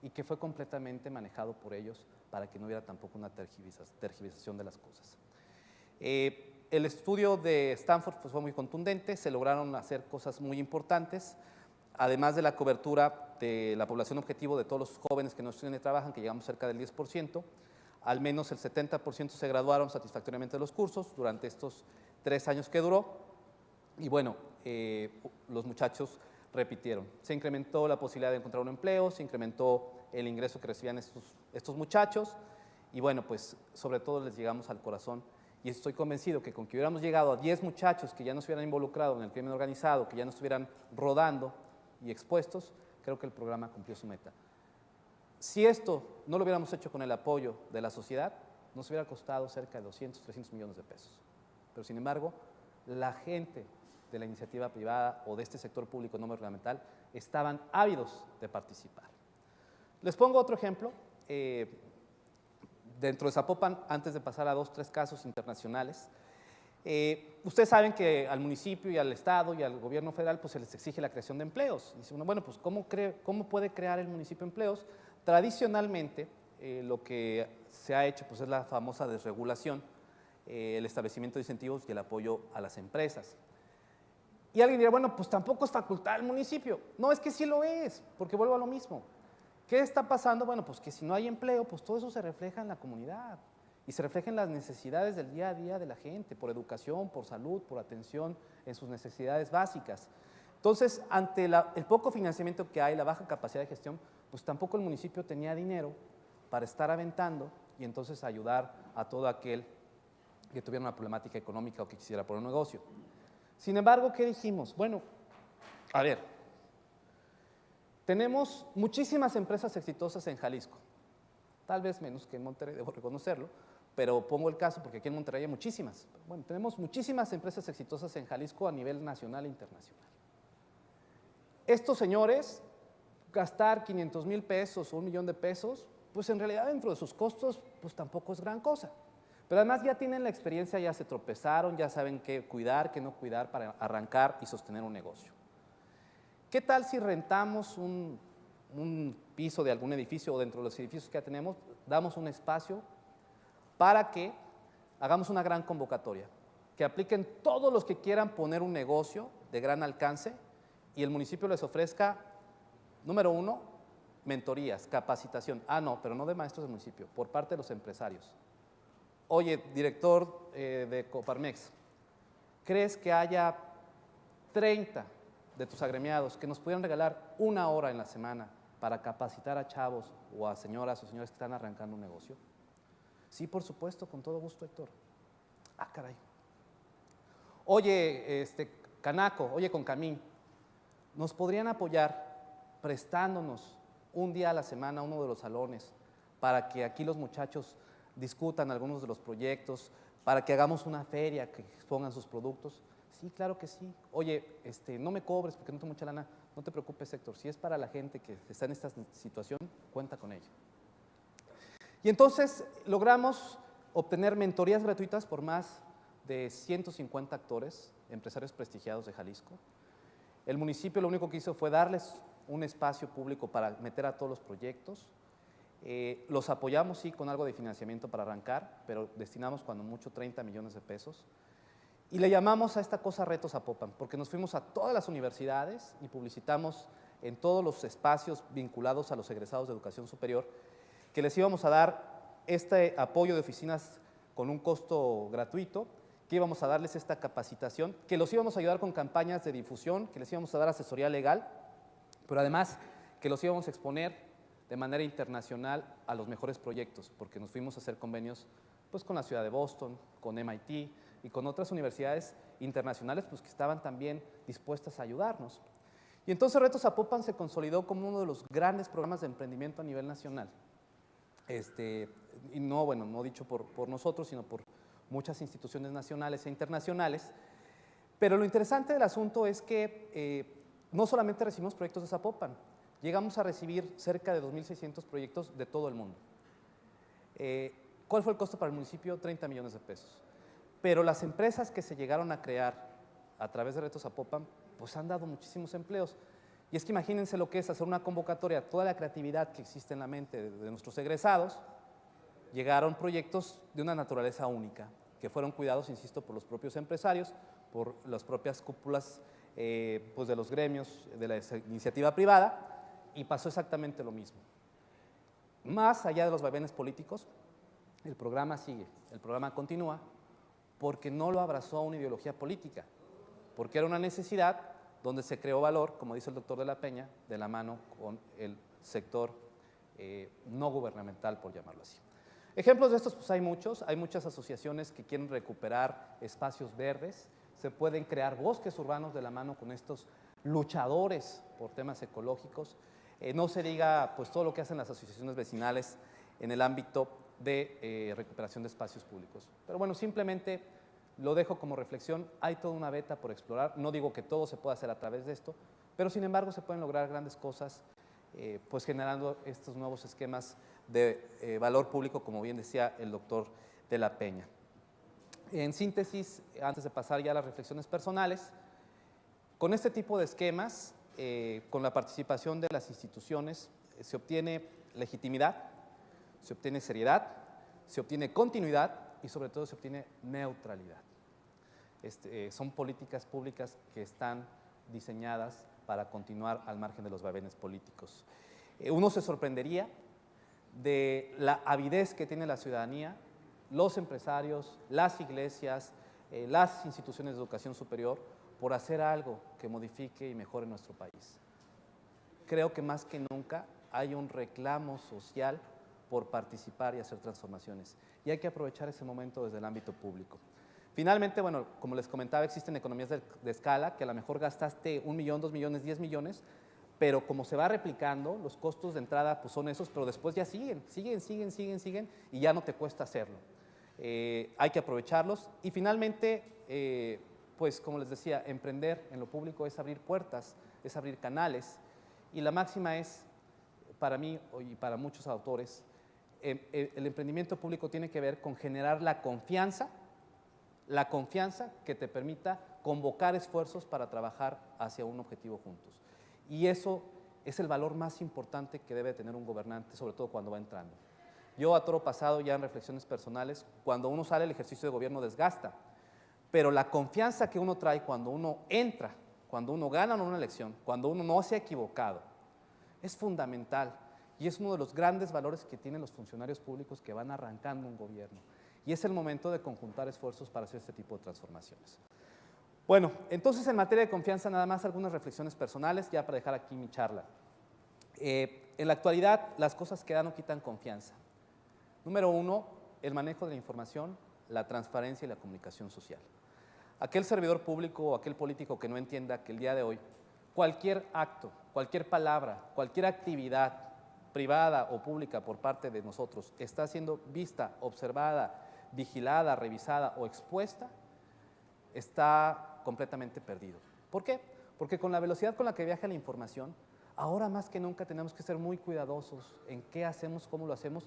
y que fue completamente manejado por ellos para que no hubiera tampoco una tergiversación de las cosas. El estudio de Stanford pues, fue muy contundente, se lograron hacer cosas muy importantes, además de la cobertura de la población objetivo de todos los jóvenes que no estudian y trabajan, que llegamos cerca del 10%, al menos el 70% se graduaron satisfactoriamente de los cursos durante estos 3 años que duró, y bueno, los muchachos repitieron. Se incrementó la posibilidad de encontrar un empleo, se incrementó el ingreso que recibían estos muchachos y bueno, pues sobre todo les llegamos al corazón y estoy convencido que con que hubiéramos llegado a 10 muchachos que ya no se hubieran involucrado en el crimen organizado, que ya no estuvieran rodando y expuestos, creo que el programa cumplió su meta. Si esto no lo hubiéramos hecho con el apoyo de la sociedad, nos hubiera costado cerca de 200, 300 millones de pesos. Pero sin embargo, la gente de la iniciativa privada o de este sector público no gubernamental estaban ávidos de participar. Les pongo otro ejemplo. Dentro de Zapopan, antes de pasar a 2 o 3 casos internacionales, ustedes saben que al municipio y al Estado y al gobierno federal pues, se les exige la creación de empleos. Dice uno, bueno, pues ¿cómo puede crear el municipio empleos? Tradicionalmente, lo que se ha hecho pues, es la famosa desregulación, el establecimiento de incentivos y el apoyo a las empresas. Y alguien dirá, bueno, pues tampoco es facultad del municipio. No, es que sí lo es, porque vuelvo a lo mismo. ¿Qué está pasando? Bueno, pues que si no hay empleo, pues todo eso se refleja en la comunidad y se refleja en las necesidades del día a día de la gente, por educación, por salud, por atención en sus necesidades básicas. Entonces, ante el poco financiamiento que hay, la baja capacidad de gestión, pues tampoco el municipio tenía dinero para estar aventando y entonces ayudar a todo aquel que tuviera una problemática económica o que quisiera poner un negocio. Sin embargo, ¿qué dijimos? Bueno, a ver, tenemos muchísimas empresas exitosas en Jalisco, tal vez menos que en Monterrey, debo reconocerlo, pero pongo el caso porque aquí en Monterrey hay muchísimas. Bueno, tenemos muchísimas empresas exitosas en Jalisco a nivel nacional e internacional. Estos señores, gastar 500,000 pesos o 1,000,000 de pesos, pues en realidad dentro de sus costos, pues tampoco es gran cosa. Pero además ya tienen la experiencia, ya se tropezaron, ya saben qué cuidar, qué no cuidar para arrancar y sostener un negocio. ¿Qué tal si rentamos un piso de algún edificio o dentro de los edificios que ya tenemos, damos un espacio para que hagamos una gran convocatoria, que apliquen todos los que quieran poner un negocio de gran alcance y el municipio les ofrezca, número 1, mentorías, capacitación. No, pero no de maestros del municipio, por parte de los empresarios. Oye, director de Coparmex, ¿crees que haya 30 de tus agremiados que nos pudieran regalar 1 hora en la semana para capacitar a chavos o a señoras o señores que están arrancando un negocio? Sí, por supuesto, con todo gusto, Héctor. Caray. Oye, Canaco, oye, Concamín, ¿nos podrían apoyar prestándonos un día a la semana uno de los salones para que aquí los muchachos discutan algunos de los proyectos, para que hagamos una feria, que expongan sus productos? Sí, claro que sí. Oye, no me cobres porque no tengo mucha lana. No te preocupes, Héctor. Si es para la gente que está en esta situación, cuenta con ella. Y entonces logramos obtener mentorías gratuitas por más de 150 actores, empresarios prestigiados de Jalisco. El municipio lo único que hizo fue darles un espacio público para meter a todos los proyectos. Los apoyamos, sí, con algo de financiamiento para arrancar, pero destinamos cuando mucho 30 millones de pesos. Y le llamamos a esta cosa Reto Zapopan, porque nos fuimos a todas las universidades y publicitamos en todos los espacios vinculados a los egresados de educación superior que les íbamos a dar este apoyo de oficinas con un costo gratuito, que íbamos a darles esta capacitación, que los íbamos a ayudar con campañas de difusión, que les íbamos a dar asesoría legal, pero además que los íbamos a exponer de manera internacional a los mejores proyectos, porque nos fuimos a hacer convenios pues, con la ciudad de Boston, con MIT y con otras universidades internacionales pues, que estaban también dispuestas a ayudarnos. Y entonces Reto Zapopan se consolidó como uno de los grandes programas de emprendimiento a nivel nacional. Y no, bueno, no dicho por nosotros, sino por muchas instituciones nacionales e internacionales. Pero lo interesante del asunto es que no solamente recibimos proyectos de Zapopan, llegamos a recibir cerca de 2.600 proyectos de todo el mundo. ¿Cuál fue el costo para el municipio? 30 millones de pesos. Pero las empresas que se llegaron a crear a través de Reto Zapopan, pues han dado muchísimos empleos. Y es que imagínense lo que es hacer una convocatoria, toda la creatividad que existe en la mente de nuestros egresados, llegaron proyectos de una naturaleza única, que fueron cuidados, insisto, por los propios empresarios, por las propias cúpulas pues de los gremios de la iniciativa privada, y pasó exactamente lo mismo. Más allá de los vaivenes políticos, el programa sigue, el programa continúa, porque no lo abrazó una ideología política, porque era una necesidad donde se creó valor, como dice el doctor de la Peña, de la mano con el sector no gubernamental, por llamarlo así. Ejemplos de estos pues hay muchas asociaciones que quieren recuperar espacios verdes, se pueden crear bosques urbanos de la mano con estos luchadores por temas ecológicos, no se diga pues todo lo que hacen las asociaciones vecinales en el ámbito de recuperación de espacios públicos. Pero bueno, simplemente lo dejo como reflexión, hay toda una beta por explorar, no digo que todo se pueda hacer a través de esto, pero sin embargo se pueden lograr grandes cosas pues generando estos nuevos esquemas de valor público, como bien decía el doctor de la Peña. En síntesis, antes de pasar ya a las reflexiones personales, con este tipo de esquemas, con la participación de las instituciones, se obtiene legitimidad, se obtiene seriedad, se obtiene continuidad y sobre todo se obtiene neutralidad. Son políticas públicas que están diseñadas para continuar al margen de los vaivenes políticos. Uno se sorprendería de la avidez que tiene la ciudadanía, los empresarios, las iglesias, las instituciones de educación superior, por hacer algo que modifique y mejore nuestro país. Creo que más que nunca hay un reclamo social por participar y hacer transformaciones. Y hay que aprovechar ese momento desde el ámbito público. Finalmente, bueno, como les comentaba, existen economías de escala que a lo mejor gastaste 1 millón, 2 millones, 10 millones, pero como se va replicando, los costos de entrada pues son esos, pero después ya siguen y ya no te cuesta hacerlo. Hay que aprovecharlos y finalmente, pues como les decía, emprender en lo público es abrir puertas, es abrir canales y la máxima es, para mí y para muchos autores, el emprendimiento público tiene que ver con generar la confianza que te permita convocar esfuerzos para trabajar hacia un objetivo juntos. Y eso es el valor más importante que debe tener un gobernante, sobre todo cuando va entrando. Yo a toro pasado, ya en reflexiones personales, cuando uno sale el ejercicio de gobierno desgasta, pero la confianza que uno trae cuando uno entra, cuando uno gana una elección, cuando uno no se ha equivocado, es fundamental y es uno de los grandes valores que tienen los funcionarios públicos que van arrancando un gobierno. Y es el momento de conjuntar esfuerzos para hacer este tipo de transformaciones. Bueno, entonces en materia de confianza nada más algunas reflexiones personales ya para dejar aquí mi charla. En la actualidad las cosas que dan no quitan confianza. Número 1, el manejo de la información, la transparencia y la comunicación social. Aquel servidor público o aquel político que no entienda que el día de hoy cualquier acto, cualquier palabra, cualquier actividad privada o pública por parte de nosotros está siendo vista, observada, vigilada, revisada o expuesta, está completamente perdido. ¿Por qué? Porque con la velocidad con la que viaja la información, ahora más que nunca tenemos que ser muy cuidadosos en qué hacemos, cómo lo hacemos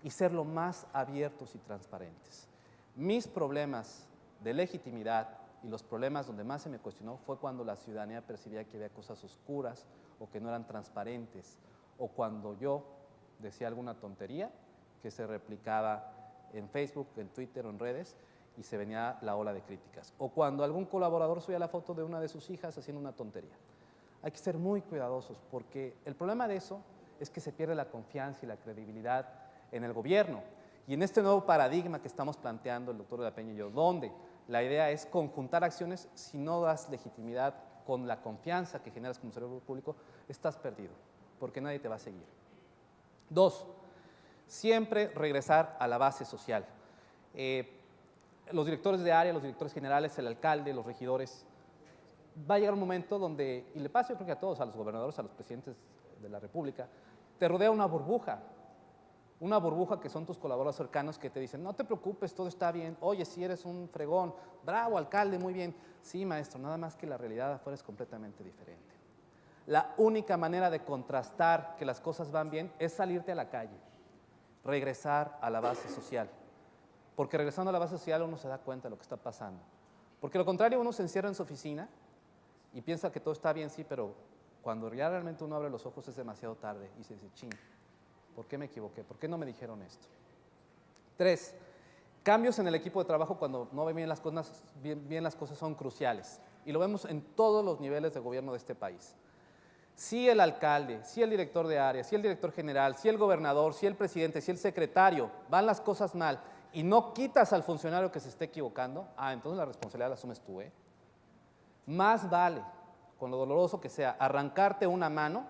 y ser lo más abiertos y transparentes. Mis problemas de legitimidad y los problemas donde más se me cuestionó fue cuando la ciudadanía percibía que había cosas oscuras o que no eran transparentes o cuando yo decía alguna tontería que se replicaba en Facebook, en Twitter o en redes y se venía la ola de críticas. O cuando algún colaborador subía la foto de una de sus hijas haciendo una tontería. Hay que ser muy cuidadosos porque el problema de eso es que se pierde la confianza y la credibilidad en el gobierno. Y en este nuevo paradigma que estamos planteando el doctor de la Peña y yo, donde la idea es conjuntar acciones, si no das legitimidad con la confianza que generas como servidor público, estás perdido, porque nadie te va a seguir. 2, siempre regresar a la base social. Los directores de área, los directores generales, el alcalde, los regidores, va a llegar un momento donde, y le pasa yo creo que a todos, a los gobernadores, a los presidentes de la República, te rodea una burbuja que son tus colaboradores cercanos que te dicen, no te preocupes, todo está bien, oye, si eres un fregón, bravo, alcalde, muy bien. Sí, maestro, nada más que la realidad afuera es completamente diferente. La única manera de contrastar que las cosas van bien es salirte a la calle, regresar a la base social. Porque regresando a la base social uno se da cuenta de lo que está pasando. Porque lo contrario, uno se encierra en su oficina y piensa que todo está bien, sí, pero cuando ya realmente uno abre los ojos es demasiado tarde y se dice, ching, ¿por qué me equivoqué? ¿Por qué no me dijeron esto? 3, cambios en el equipo de trabajo cuando no ven bien las cosas son cruciales. Y lo vemos en todos los niveles de gobierno de este país. Si el alcalde, si el director de área, si el director general, si el gobernador, si el presidente, si el secretario, van las cosas mal y no quitas al funcionario que se esté equivocando, entonces la responsabilidad la asumes tú, ¿eh? Más vale, con lo doloroso que sea, arrancarte una mano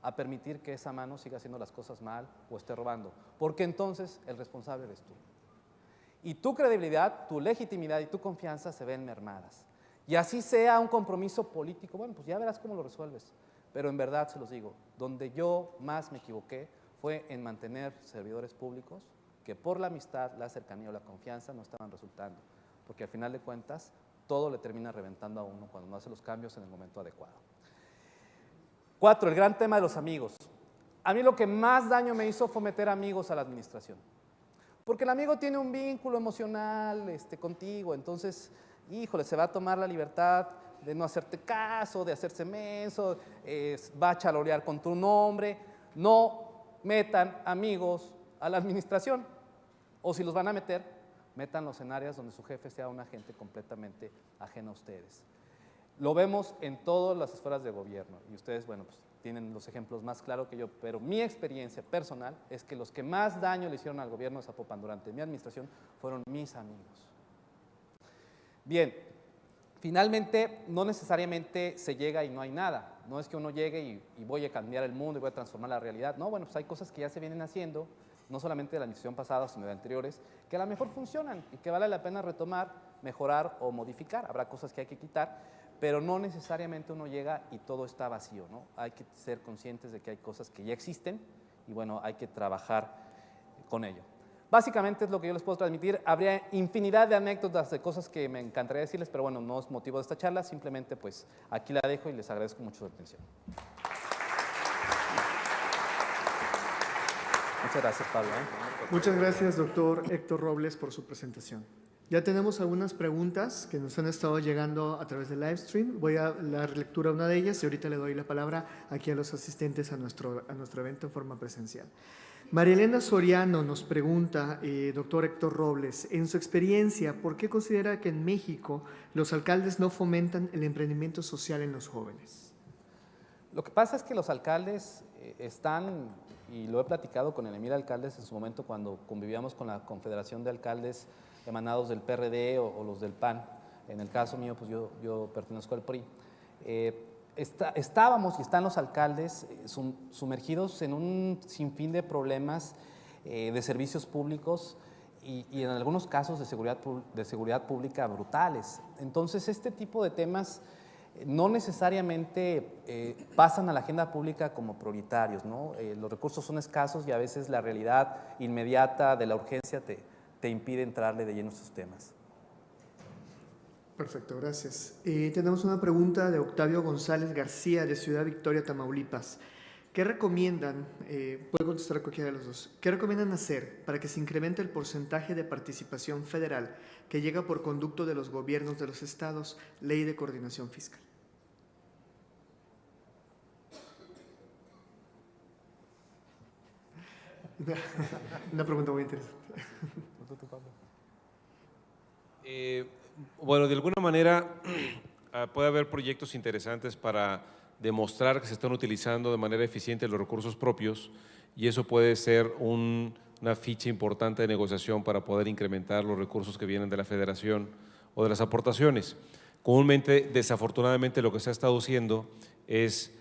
a permitir que esa mano siga haciendo las cosas mal o esté robando, porque entonces el responsable eres tú. Y tu credibilidad, tu legitimidad y tu confianza se ven mermadas. Y así sea un compromiso político, bueno, pues ya verás cómo lo resuelves. Pero en verdad se los digo, donde yo más me equivoqué fue en mantener servidores públicos que por la amistad, la cercanía o la confianza no estaban resultando. Porque al final de cuentas, todo le termina reventando a uno cuando no hace los cambios en el momento adecuado. 4, el gran tema de los amigos. A mí lo que más daño me hizo fue meter amigos a la administración. Porque el amigo tiene un vínculo emocional contigo, entonces, híjole, se va a tomar la libertad de no hacerte caso, de hacerse menso, va a chalorear con tu nombre. No metan amigos a la administración. O si los van a meter, métanlos en áreas donde su jefe sea un agente completamente ajeno a ustedes. Lo vemos en todas las esferas de gobierno y ustedes, bueno, pues tienen los ejemplos más claros que yo, pero mi experiencia personal es que los que más daño le hicieron al gobierno de Zapopan durante mi administración fueron mis amigos. Bien, finalmente no necesariamente se llega y no hay nada. No es que uno llegue y voy a cambiar el mundo y voy a transformar la realidad. No, bueno, pues hay cosas que ya se vienen haciendo, no solamente de la administración pasada, sino de anteriores, que a lo mejor funcionan y que vale la pena retomar, mejorar o modificar. Habrá cosas que hay que quitar, pero no necesariamente uno llega y todo está vacío, ¿no? Hay que ser conscientes de que hay cosas que ya existen y bueno, hay que trabajar con ello. Básicamente es lo que yo les puedo transmitir. Habría infinidad de anécdotas de cosas que me encantaría decirles, pero bueno, no es motivo de esta charla, simplemente pues aquí la dejo y les agradezco mucho su atención. Muchas gracias, Pablo. Muchas gracias, doctor Héctor Robles, por su presentación. Ya tenemos algunas preguntas que nos han estado llegando a través del live stream. Voy a dar lectura a una de ellas y ahorita le doy la palabra aquí a los asistentes a nuestro evento en forma presencial. María Elena Soriano nos pregunta, doctor Héctor Robles, en su experiencia, ¿por qué considera que en México los alcaldes no fomentan el emprendimiento social en los jóvenes? Lo que pasa es que los alcaldes están, y lo he platicado con el Emil Alcaldes en su momento cuando convivíamos con la Confederación de Alcaldes emanados del PRD o los del PAN. En el caso mío, pues yo pertenezco al PRI. Estábamos y están los alcaldes sumergidos en un sinfín de problemas de servicios públicos y en algunos casos de seguridad pública brutales. Entonces, este tipo de temas no necesariamente pasan a la agenda pública como prioritarios, ¿no? Los recursos son escasos y a veces la realidad inmediata de la urgencia te impide entrarle de lleno a estos temas. Perfecto, gracias. Tenemos una pregunta de Octavio González García, de Ciudad Victoria, Tamaulipas. ¿Qué recomiendan, puede contestar cualquiera de los dos, qué recomiendan hacer para que se incremente el porcentaje de participación federal que llega por conducto de los gobiernos de los estados, ley de coordinación fiscal? Una pregunta muy interesante. Bueno, de alguna manera puede haber proyectos interesantes para demostrar que se están utilizando de manera eficiente los recursos propios y eso puede ser una ficha importante de negociación para poder incrementar los recursos que vienen de la federación o de las aportaciones. Comúnmente, desafortunadamente, lo que se ha estado haciendo es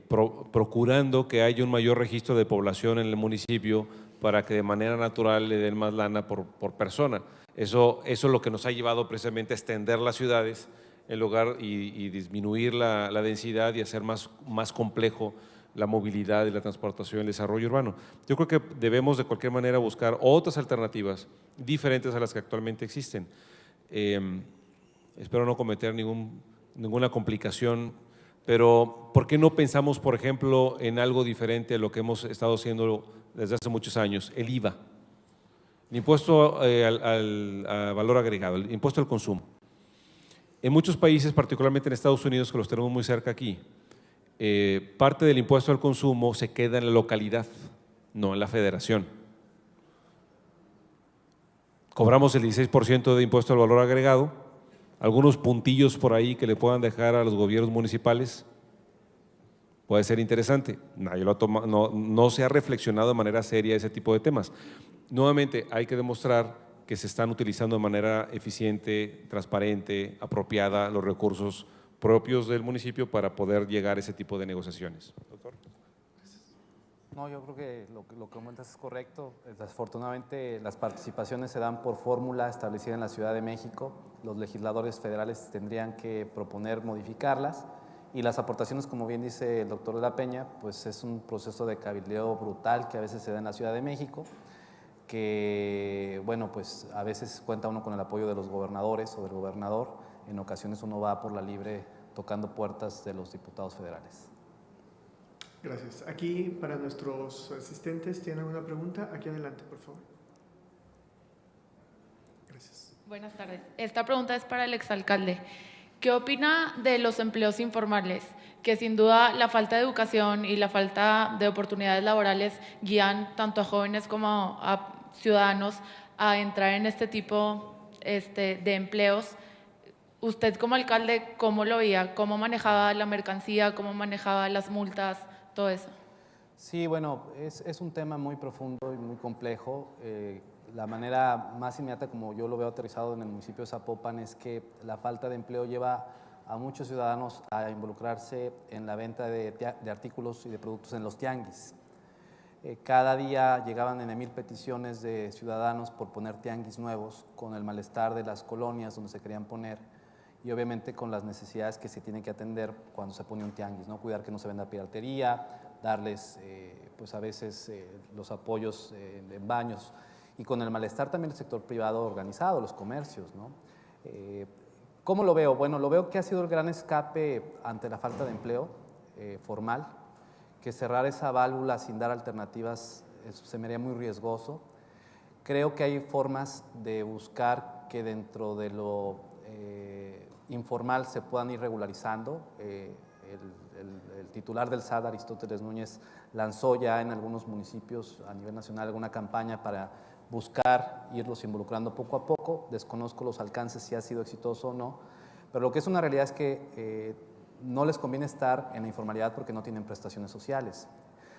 procurando que haya un mayor registro de población en el municipio para que de manera natural le den más lana por persona. Eso es lo que nos ha llevado precisamente a extender las ciudades en lugar y disminuir la densidad y hacer más complejo la movilidad y la transportación y el desarrollo urbano. Yo creo que debemos de cualquier manera buscar otras alternativas diferentes a las que actualmente existen. Espero no cometer ninguna complicación, pero ¿por qué no pensamos, por ejemplo, en algo diferente a lo que hemos estado haciendo desde hace muchos años? El IVA, el impuesto a valor agregado, el impuesto al consumo. En muchos países, particularmente en Estados Unidos, que los tenemos muy cerca aquí, parte del impuesto al consumo se queda en la localidad, no en la federación. Cobramos el 16% de impuesto al valor agregado, algunos puntillos por ahí que le puedan dejar a los gobiernos municipales, puede ser interesante. Nadie lo toma, no se ha reflexionado de manera seria ese tipo de temas. Nuevamente, hay que demostrar que se están utilizando de manera eficiente, transparente, apropiada los recursos propios del municipio para poder llegar a ese tipo de negociaciones. Doctor. No, yo creo que lo que comentas es correcto. Desafortunadamente, las participaciones se dan por fórmula establecida en la Ciudad de México. Los legisladores federales tendrían que proponer modificarlas y las aportaciones, como bien dice el doctor de la Peña, pues es un proceso de cabildeo brutal que a veces se da en la Ciudad de México, que, bueno, pues a veces cuenta uno con el apoyo de los gobernadores o del gobernador. En ocasiones uno va por la libre tocando puertas de los diputados federales. Gracias. Aquí, para nuestros asistentes, ¿tienen alguna pregunta? Aquí adelante, por favor. Gracias. Buenas tardes. Esta pregunta es para el exalcalde. ¿Qué opina de los empleos informales? Que sin duda la falta de educación y la falta de oportunidades laborales guían tanto a jóvenes como a ciudadanos a entrar en este tipo de empleos. Usted como alcalde, ¿cómo lo veía? ¿Cómo manejaba la mercancía? ¿Cómo manejaba las multas? Todo eso. Sí, bueno, es un tema muy profundo y muy complejo. La manera más inmediata, como yo lo veo aterrizado en el municipio de Zapopan, es que la falta de empleo lleva a muchos ciudadanos a involucrarse en la venta de artículos y de productos en los tianguis. Cada día llegaban en 1000 peticiones de ciudadanos por poner tianguis nuevos, con el malestar de las colonias donde se querían poner y obviamente con las necesidades que se tienen que atender cuando se pone un tianguis, ¿no? Cuidar que no se venda piratería, darles pues a veces los apoyos en baños y con el malestar también del sector privado organizado, los comercios, ¿no? ¿Cómo lo veo? Bueno, lo veo que ha sido el gran escape ante la falta de empleo formal, que cerrar esa válvula sin dar alternativas se me haría muy riesgoso. Creo que hay formas de buscar que dentro de lo informal se puedan ir regularizando. El titular del SAT, Aristóteles Núñez, lanzó ya en algunos municipios a nivel nacional alguna campaña para buscar irlos involucrando poco a poco. Desconozco los alcances, si ha sido exitoso o no, pero lo que es una realidad es que no les conviene estar en la informalidad porque no tienen prestaciones sociales.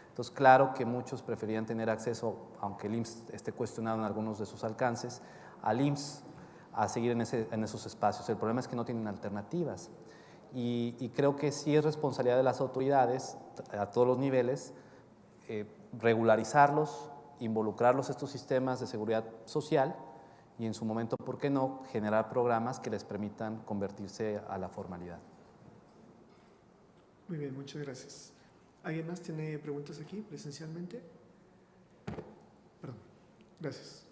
Entonces, claro que muchos preferían tener acceso, aunque el IMSS esté cuestionado en algunos de sus alcances, al IMSS, a seguir en esos espacios. El problema es que no tienen alternativas y creo que sí es responsabilidad de las autoridades a todos los niveles regularizarlos, involucrarlos en estos sistemas de seguridad social y en su momento, ¿por qué no?, generar programas que les permitan convertirse a la formalidad. Muy bien, muchas gracias. ¿Alguien más tiene preguntas aquí presencialmente? Perdón, gracias.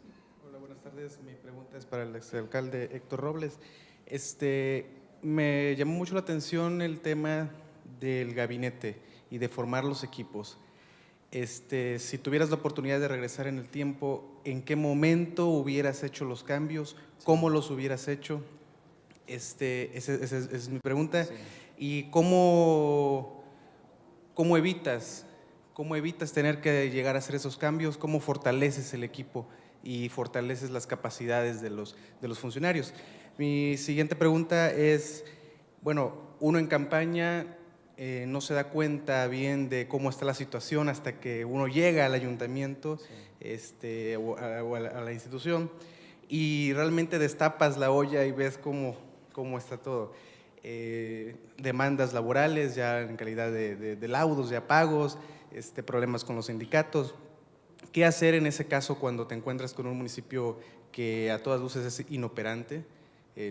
Hola, buenas tardes. Mi pregunta es para el exalcalde Héctor Robles. Me llamó mucho la atención el tema del gabinete y de formar los equipos. Si tuvieras la oportunidad de regresar en el tiempo, ¿en qué momento hubieras hecho los cambios? ¿Cómo los hubieras hecho? Esa es mi pregunta. Sí. ¿Y cómo evitas tener que llegar a hacer esos cambios? ¿Cómo fortaleces el equipo y fortaleces las capacidades de los funcionarios. Mi siguiente pregunta es, bueno, uno en campaña no se da cuenta bien de cómo está la situación hasta que uno llega al ayuntamiento o a la institución y realmente destapas la olla y ves cómo está todo. Demandas laborales ya en calidad de laudos, de pagos, problemas con los sindicatos. ¿Qué hacer en ese caso cuando te encuentras con un municipio que a todas luces es inoperante?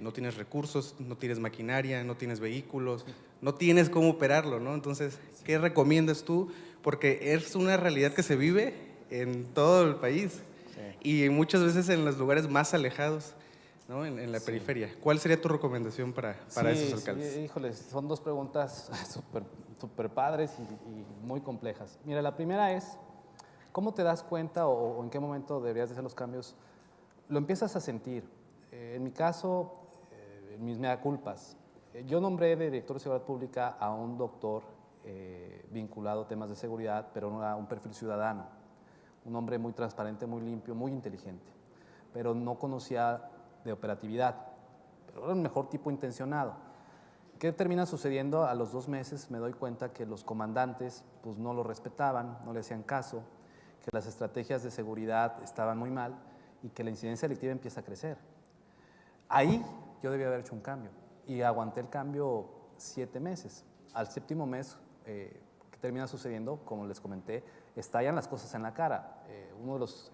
No tienes recursos, no tienes maquinaria, no tienes vehículos, no tienes cómo operarlo, ¿no? Entonces, ¿qué recomiendas tú? Porque es una realidad que se vive en todo el país y muchas veces en los lugares más alejados, ¿no? En la periferia. ¿Cuál sería tu recomendación para esos alcaldes? Sí, híjoles, son dos preguntas súper padres y muy complejas. Mira, la primera es, ¿cómo te das cuenta o en qué momento deberías de hacer los cambios? Lo empiezas a sentir. En mi caso, en mis mea culpas, yo nombré de director de seguridad pública a un doctor vinculado a temas de seguridad, pero no a un perfil ciudadano. Un hombre muy transparente, muy limpio, muy inteligente, pero no conocía de operatividad, pero era el mejor tipo intencionado. ¿Qué termina sucediendo? A los 2 meses me doy cuenta que los comandantes pues, no lo respetaban, no le hacían caso, que las estrategias de seguridad estaban muy mal y que la incidencia delictiva empieza a crecer. Ahí yo debía haber hecho un cambio y aguanté el cambio 7 meses. Al 7º mes, ¿qué termina sucediendo? Como les comenté, estallan las cosas en la cara. Uno de los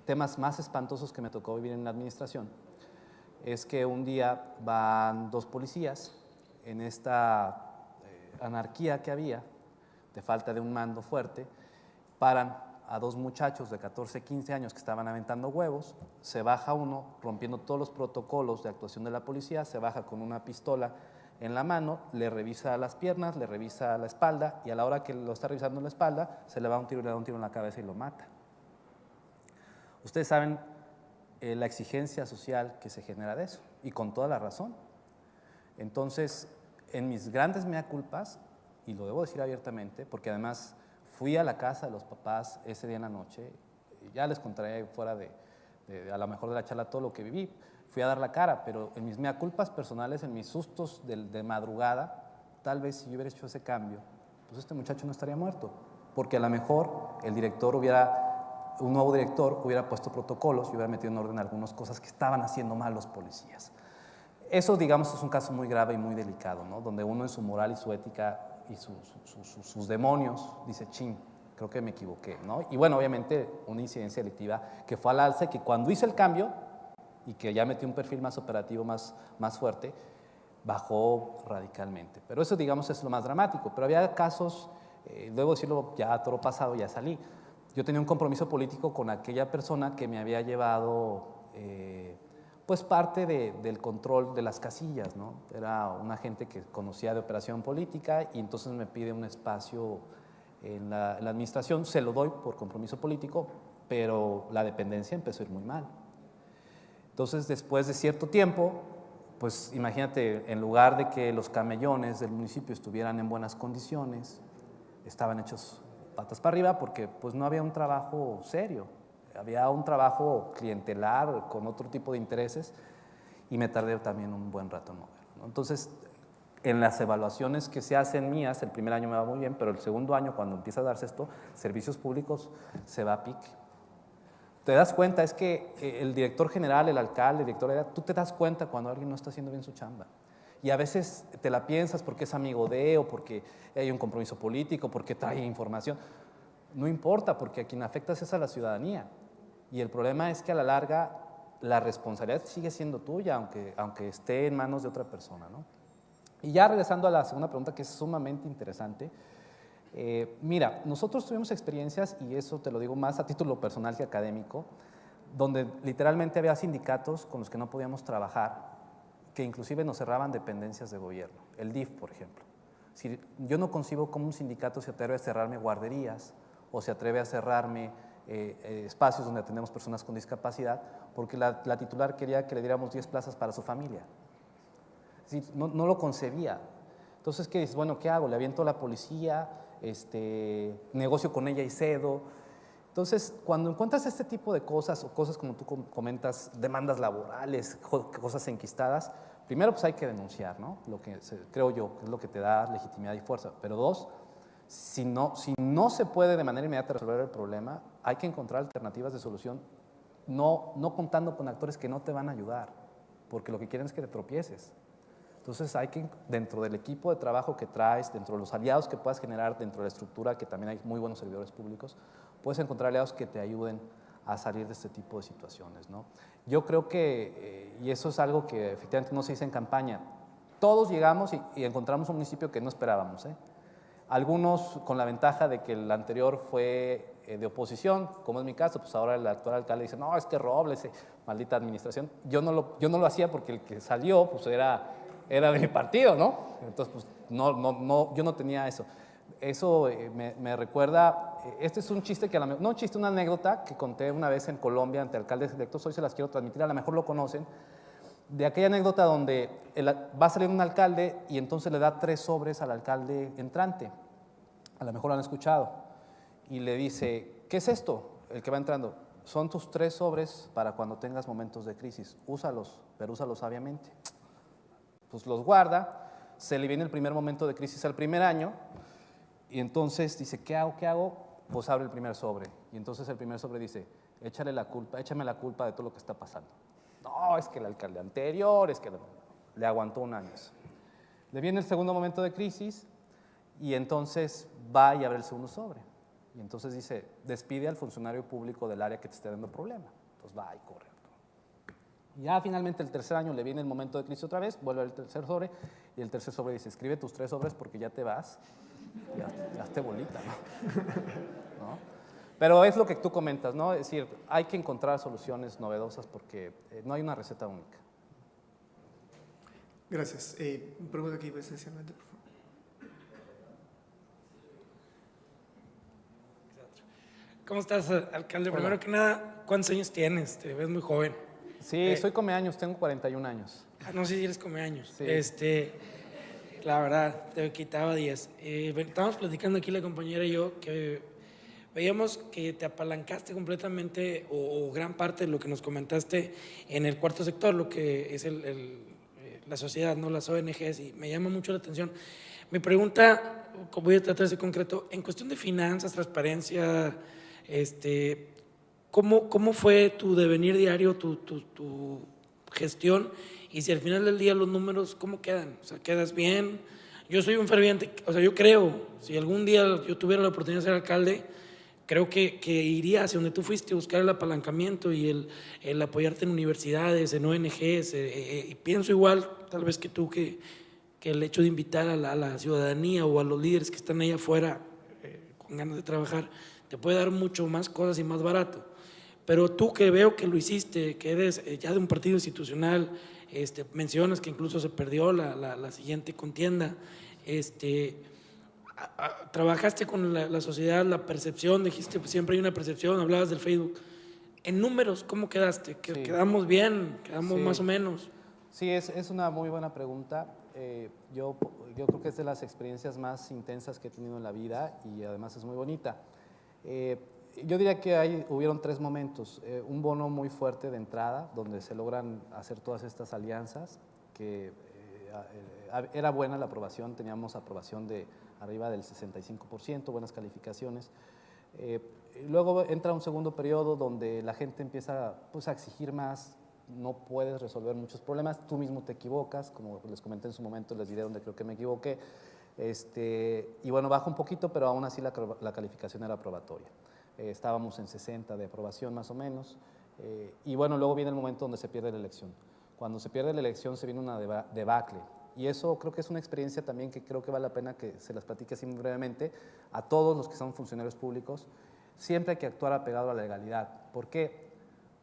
temas más espantosos que me tocó vivir en la administración es que un día van 2 policías en esta anarquía que había, de falta de un mando fuerte, paran a 2 muchachos de 14, 15 años que estaban aventando huevos, se baja uno rompiendo todos los protocolos de actuación de la policía, se baja con una pistola en la mano, le revisa las piernas, le revisa la espalda y a la hora que lo está revisando en la espalda se le va un tiro y le da un tiro en la cabeza y lo mata. Ustedes saben la exigencia social que se genera de eso y con toda la razón. Entonces, en mis grandes mea culpas, y lo debo decir abiertamente, porque además fui a la casa de los papás ese día en la noche, y ya les contaré fuera a lo mejor de la charla todo lo que viví, fui a dar la cara, pero en mis mea culpas personales, en mis sustos de madrugada, tal vez si yo hubiera hecho ese cambio, pues este muchacho no estaría muerto, porque a lo mejor un nuevo director hubiera puesto protocolos y hubiera metido en orden algunas cosas que estaban haciendo mal los policías. Eso, digamos, es un caso muy grave y muy delicado, ¿no? Donde uno en su moral y su ética y sus demonios dice, chin, creo que me equivoqué, ¿no? Y bueno, obviamente una incidencia delictiva que fue al alza y que cuando hice el cambio y que ya metí un perfil más operativo, más fuerte, bajó radicalmente. Pero eso, digamos, es lo más dramático. Pero había casos, debo decirlo, ya todo pasado, ya salí. Yo tenía un compromiso político con aquella persona que me había llevado pues parte del control de las casillas, ¿no? Era una gente que conocía de operación política y entonces me pide un espacio en la administración, se lo doy por compromiso político, pero la dependencia empezó a ir muy mal. Entonces, después de cierto tiempo, pues imagínate, en lugar de que los camellones del municipio estuvieran en buenas condiciones, estaban hechos patas para arriba porque pues no había un trabajo serio, había un trabajo clientelar con otro tipo de intereses y me tardé también un buen rato en moverlo, ¿no? Entonces, en las evaluaciones que se hacen mías, el primer año me va muy bien, pero el segundo año, cuando empieza a darse esto, servicios públicos, se va a pique. Te das cuenta, es que el director general, el alcalde, el director, tú te das cuenta cuando alguien no está haciendo bien su chamba. Y a veces te la piensas porque es amigo de, o porque hay un compromiso político, porque trae información. No importa, porque a quien afectas es a la ciudadanía. Y el problema es que a la larga la responsabilidad sigue siendo tuya, aunque esté en manos de otra persona, ¿no? Y ya regresando a la segunda pregunta, que es sumamente interesante. Mira, nosotros tuvimos experiencias, y eso te lo digo más a título personal que académico, donde literalmente había sindicatos con los que no podíamos trabajar, que inclusive nos cerraban dependencias de gobierno, el DIF, por ejemplo. Si yo no concibo cómo un sindicato se atreve a cerrarme guarderías o se atreve a cerrarme espacios donde atendemos personas con discapacidad, porque la titular quería que le diéramos 10 plazas para su familia. Es decir, no lo concebía. Entonces, ¿qué dices? Bueno, ¿qué hago? ¿Le aviento a la policía? ¿Negocio con ella y cedo? Entonces, cuando encuentras este tipo de cosas, o cosas como tú comentas, demandas laborales, cosas enquistadas, primero pues hay que denunciar, ¿no? Lo que creo yo que es lo que te da legitimidad y fuerza. Pero dos, si no se puede de manera inmediata resolver el problema, hay que encontrar alternativas de solución, no contando con actores que no te van a ayudar, porque lo que quieren es que te tropieces. Entonces hay que, dentro del equipo de trabajo que traes, dentro de los aliados que puedas generar, dentro de la estructura, que también hay muy buenos servidores públicos, puedes encontrar aliados que te ayuden a salir de este tipo de situaciones, ¿no? Yo creo que, y eso es algo que efectivamente no se dice en campaña, todos llegamos y encontramos un municipio que no esperábamos, ¿eh? Algunos con la ventaja de que el anterior fue de oposición, como es mi caso, pues ahora el actual alcalde dice, no, es que Robles, maldita administración. Yo no lo hacía porque el que salió pues era de mi partido, ¿no? Entonces, pues yo no tenía eso. Eso me recuerda, este es un chiste que no un chiste, una anécdota que conté una vez en Colombia ante alcaldes electos, hoy se las quiero transmitir, a lo mejor lo conocen, de aquella anécdota donde va a salir un alcalde y entonces le da 3 sobres al alcalde entrante, a lo mejor lo han escuchado, y le dice, ¿qué es esto? El que va entrando, son tus 3 sobres para cuando tengas momentos de crisis, úsalos, pero úsalos sabiamente. Pues los guarda, se le viene el primer momento de crisis al primer año, y entonces dice, ¿qué hago? Pues abre el primer sobre. Y entonces el primer sobre dice, échame la culpa de todo lo que está pasando. No, es que el alcalde anterior, es que le aguantó 1 año. Le viene el segundo momento de crisis y entonces va y abre el segundo sobre. Y entonces dice, despide al funcionario público del área que te esté dando problema. Entonces va y corre. Y ya finalmente el tercer año le viene el momento de crisis otra vez, vuelve al tercer sobre y el tercer sobre dice, escribe tus 3 sobres porque ya te vas. Ya esté bolita, ¿no? Pero es lo que tú comentas, ¿no? Es decir, hay que encontrar soluciones novedosas porque no hay una receta única. Gracias. Pregunta aquí presencialmente, por favor. ¿Cómo estás, alcalde? Hola. Primero que nada, ¿cuántos años tienes? Te ves muy joven. Sí, soy comeaños, tengo 41 años. No sé si eres comeaños. Sí. La verdad, te quitaba 10. Estábamos platicando aquí la compañera y yo que veíamos que te apalancaste completamente o gran parte de lo que nos comentaste en el cuarto sector, lo que es la sociedad, ¿no? Las ONGs, y me llama mucho la atención. Mi pregunta, voy a tratar de ser concreto, en cuestión de finanzas, transparencia, ¿cómo fue tu devenir diario, tu gestión? Y si al final del día los números, ¿cómo quedan? O sea, ¿quedas bien? Yo soy un ferviente, o sea, yo creo, si algún día yo tuviera la oportunidad de ser alcalde, creo que iría hacia donde tú fuiste, buscar el apalancamiento y el apoyarte en universidades, en ONGs, y pienso igual, tal vez que tú, que el hecho de invitar a la ciudadanía o a los líderes que están ahí afuera con ganas de trabajar, te puede dar mucho más cosas y más barato. Pero tú, que veo que lo hiciste, que eres ya de un partido institucional, mencionas que incluso se perdió la siguiente contienda, trabajaste con la sociedad, la percepción, dijiste, pues siempre hay una percepción, hablabas del Facebook. En números, ¿cómo quedaste? Sí. ¿Quedamos bien? ¿Quedamos Sí. más o menos? Sí, es una muy buena pregunta. Yo creo que es de las experiencias más intensas que he tenido en la vida y además es muy bonita. Yo diría que hubieron 3 momentos. Un bono muy fuerte de entrada, donde se logran hacer todas estas alianzas, que era buena la aprobación, teníamos aprobación de arriba del 65%, buenas calificaciones. Luego entra un segundo periodo donde la gente empieza pues, a exigir más, no puedes resolver muchos problemas, tú mismo te equivocas, como les comenté en su momento, les diré donde creo que me equivoqué. Y bueno, baja un poquito, pero aún así la calificación era aprobatoria. Estábamos en 60 de aprobación más o menos, y bueno, luego viene el momento donde se pierde la elección. Cuando se pierde la elección se viene una debacle, y eso creo que es una experiencia también que creo que vale la pena que se las platique así muy brevemente a todos los que son funcionarios públicos. Siempre hay que actuar apegado a la legalidad. ¿Por qué?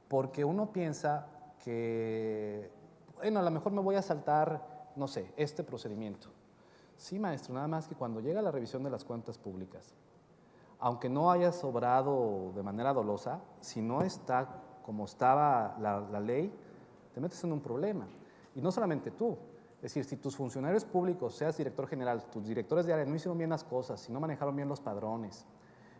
Porque uno piensa que, bueno, a lo mejor me voy a saltar, no sé, este procedimiento. Sí, maestro, nada más que cuando llega la revisión de las cuentas públicas, aunque no hayas obrado de manera dolosa, si no está como estaba la ley, te metes en un problema. Y no solamente tú, es decir, si tus funcionarios públicos, seas director general, tus directores de área no hicieron bien las cosas, si no manejaron bien los padrones,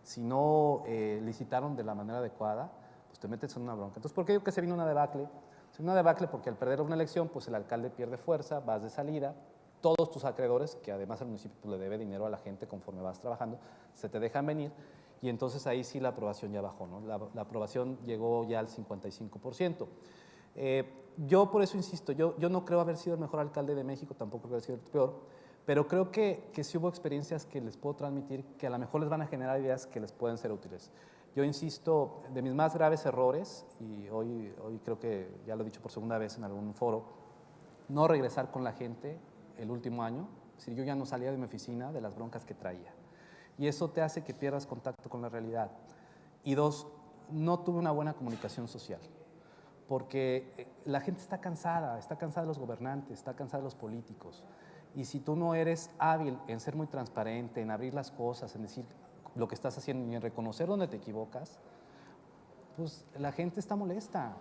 si no licitaron de la manera adecuada, pues te metes en una bronca. Entonces, ¿por qué digo que se vino una debacle? Se vino una debacle porque al perder una elección, pues el alcalde pierde fuerza, vas de salida, todos tus acreedores, que además el municipio pues, le debe dinero a la gente conforme vas trabajando, se te dejan venir y entonces ahí sí la aprobación ya bajó, ¿no? La aprobación llegó ya al 55%. Yo por eso insisto, yo no creo haber sido el mejor alcalde de México, tampoco creo haber sido el peor, pero creo que sí hubo experiencias que les puedo transmitir que a lo mejor les van a generar ideas que les pueden ser útiles. Yo insisto, de mis más graves errores, y hoy creo que ya lo he dicho por segunda vez en algún foro, no regresar con la gente el último año, es decir, yo ya no salía de mi oficina de las broncas que traía. Y eso te hace que pierdas contacto con la realidad. Y dos, no tuve una buena comunicación social, porque la gente está cansada de los gobernantes, está cansada de los políticos. Y si tú no eres hábil en ser muy transparente, en abrir las cosas, en decir lo que estás haciendo y en reconocer dónde te equivocas, pues la gente está molesta.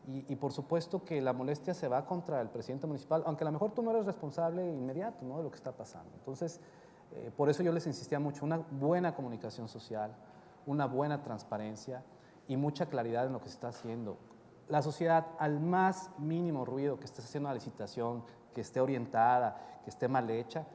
Y por supuesto que la molestia se va contra el presidente municipal, aunque a lo mejor tú no eres responsable inmediato, ¿no?, de lo que está pasando. Entonces, por eso yo les insistía mucho, una buena comunicación social, una buena transparencia y mucha claridad en lo que se está haciendo. La sociedad, al más mínimo ruido que estés haciendo una licitación, que esté orientada, que esté mal hecha,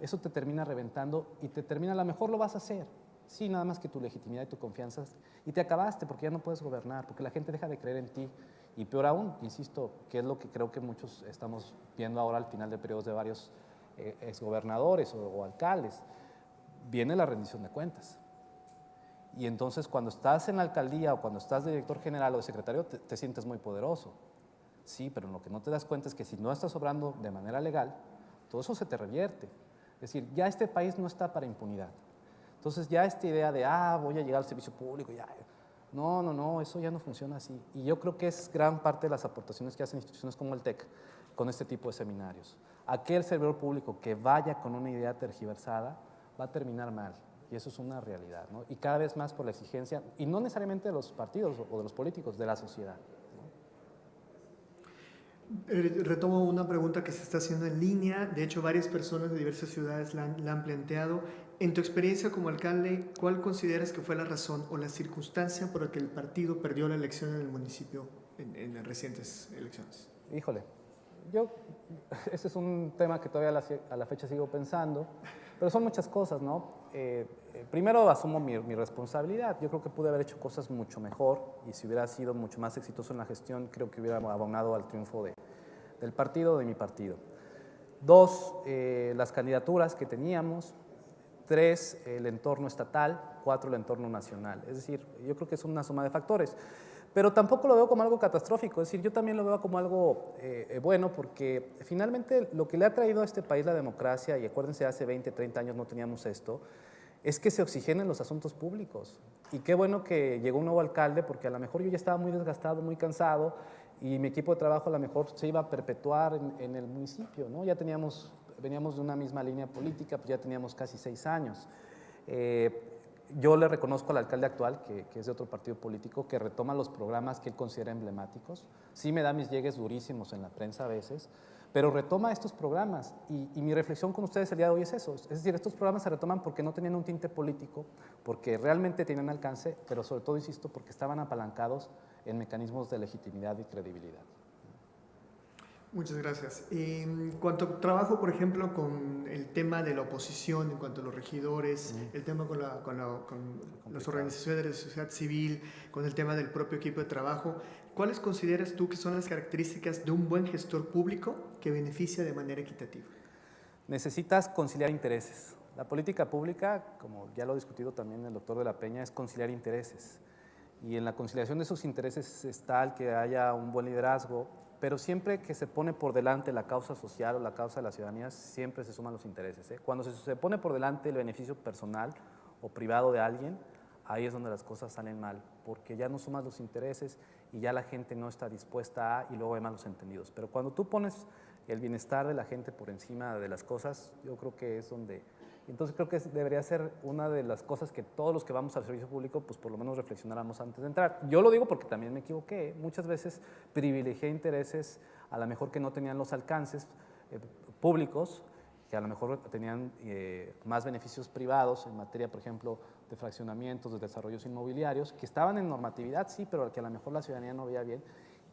eso te termina reventando y te termina, a lo mejor lo vas a hacer. Sí, nada más que tu legitimidad y tu confianza. Y te acabaste porque ya no puedes gobernar, porque la gente deja de creer en ti. Y peor aún, insisto, que es lo que creo que muchos estamos viendo ahora al final de periodos de varios exgobernadores o alcaldes, viene la rendición de cuentas. Y entonces cuando estás en la alcaldía o cuando estás de director general o de secretario te sientes muy poderoso. Sí, pero lo que no te das cuenta es que si no estás obrando de manera legal, todo eso se te revierte. Es decir, ya este país no está para impunidad. Entonces ya esta idea de, voy a llegar al servicio público, ya... No, eso ya no funciona así. Y yo creo que es gran parte de las aportaciones que hacen instituciones como el TEC con este tipo de seminarios. Aquel servidor público que vaya con una idea tergiversada va a terminar mal. Y eso es una realidad, ¿no? Y cada vez más por la exigencia, y no necesariamente de los partidos o de los políticos, de la sociedad. Retomo una pregunta que se está haciendo en línea. De hecho, varias personas de diversas ciudades la han planteado. En tu experiencia como alcalde, ¿cuál consideras que fue la razón o la circunstancia por la que el partido perdió la elección en el municipio en las recientes elecciones? Híjole, ese es un tema que todavía a la fecha sigo pensando, pero son muchas cosas, ¿no? Primero asumo mi responsabilidad. Yo creo que pude haber hecho cosas mucho mejor y si hubiera sido mucho más exitoso en la gestión, creo que hubiera abonado al triunfo del partido, de mi partido. Dos, las candidaturas que teníamos. Tres, el entorno estatal. Cuatro, el entorno nacional. Es decir, yo creo que es una suma de factores. Pero tampoco lo veo como algo catastrófico, es decir, yo también lo veo como algo bueno, porque finalmente lo que le ha traído a este país la democracia, y acuérdense, hace 20, 30 años no teníamos esto, es que se oxigenen los asuntos públicos. Y qué bueno que llegó un nuevo alcalde, porque a lo mejor yo ya estaba muy desgastado, muy cansado, y mi equipo de trabajo a lo mejor se iba a perpetuar en el municipio, ¿no? Ya veníamos de una misma línea política, pues ya teníamos casi 6 años. Yo le reconozco al alcalde actual, que es de otro partido político, que retoma los programas que él considera emblemáticos. Sí me da mis llegues durísimos en la prensa a veces, pero retoma estos programas. Y mi reflexión con ustedes el día de hoy es eso. Es decir, estos programas se retoman porque no tenían un tinte político, porque realmente tenían alcance, pero sobre todo, insisto, porque estaban apalancados en mecanismos de legitimidad y credibilidad. Muchas gracias. En cuanto a trabajo, por ejemplo, con el tema de la oposición, en cuanto a los regidores, el tema con las organizaciones de la sociedad civil, con el tema del propio equipo de trabajo, ¿cuáles consideras tú que son las características de un buen gestor público que beneficia de manera equitativa? Necesitas conciliar intereses. La política pública, como ya lo ha discutido también el doctor de la Peña, es conciliar intereses. Y en la conciliación de esos intereses está el que haya un buen liderazgo, pero siempre que se pone por delante la causa social o la causa de la ciudadanía, siempre se suman los intereses, ¿eh? Cuando se pone por delante el beneficio personal o privado de alguien, ahí es donde las cosas salen mal, porque ya no sumas los intereses y ya la gente no está dispuesta a, y luego hay malos entendidos. Pero cuando tú pones el bienestar de la gente por encima de las cosas, yo creo que es donde... Entonces creo que debería ser una de las cosas que todos los que vamos al servicio público, pues por lo menos reflexionáramos antes de entrar. Yo lo digo porque también me equivoqué. Muchas veces privilegié intereses a lo mejor que no tenían los alcances públicos que a lo mejor tenían más beneficios privados en materia, por ejemplo, de fraccionamientos, de desarrollos inmobiliarios, que estaban en normatividad, sí, pero que a lo mejor la ciudadanía no veía bien,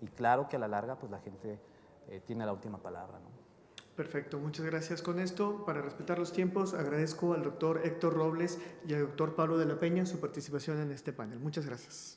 y claro que a la larga pues la gente tiene la última palabra, ¿no? Perfecto, muchas gracias. Con esto, para respetar los tiempos, agradezco al doctor Héctor Robles y al doctor Pablo de la Peña su participación en este panel. Muchas gracias.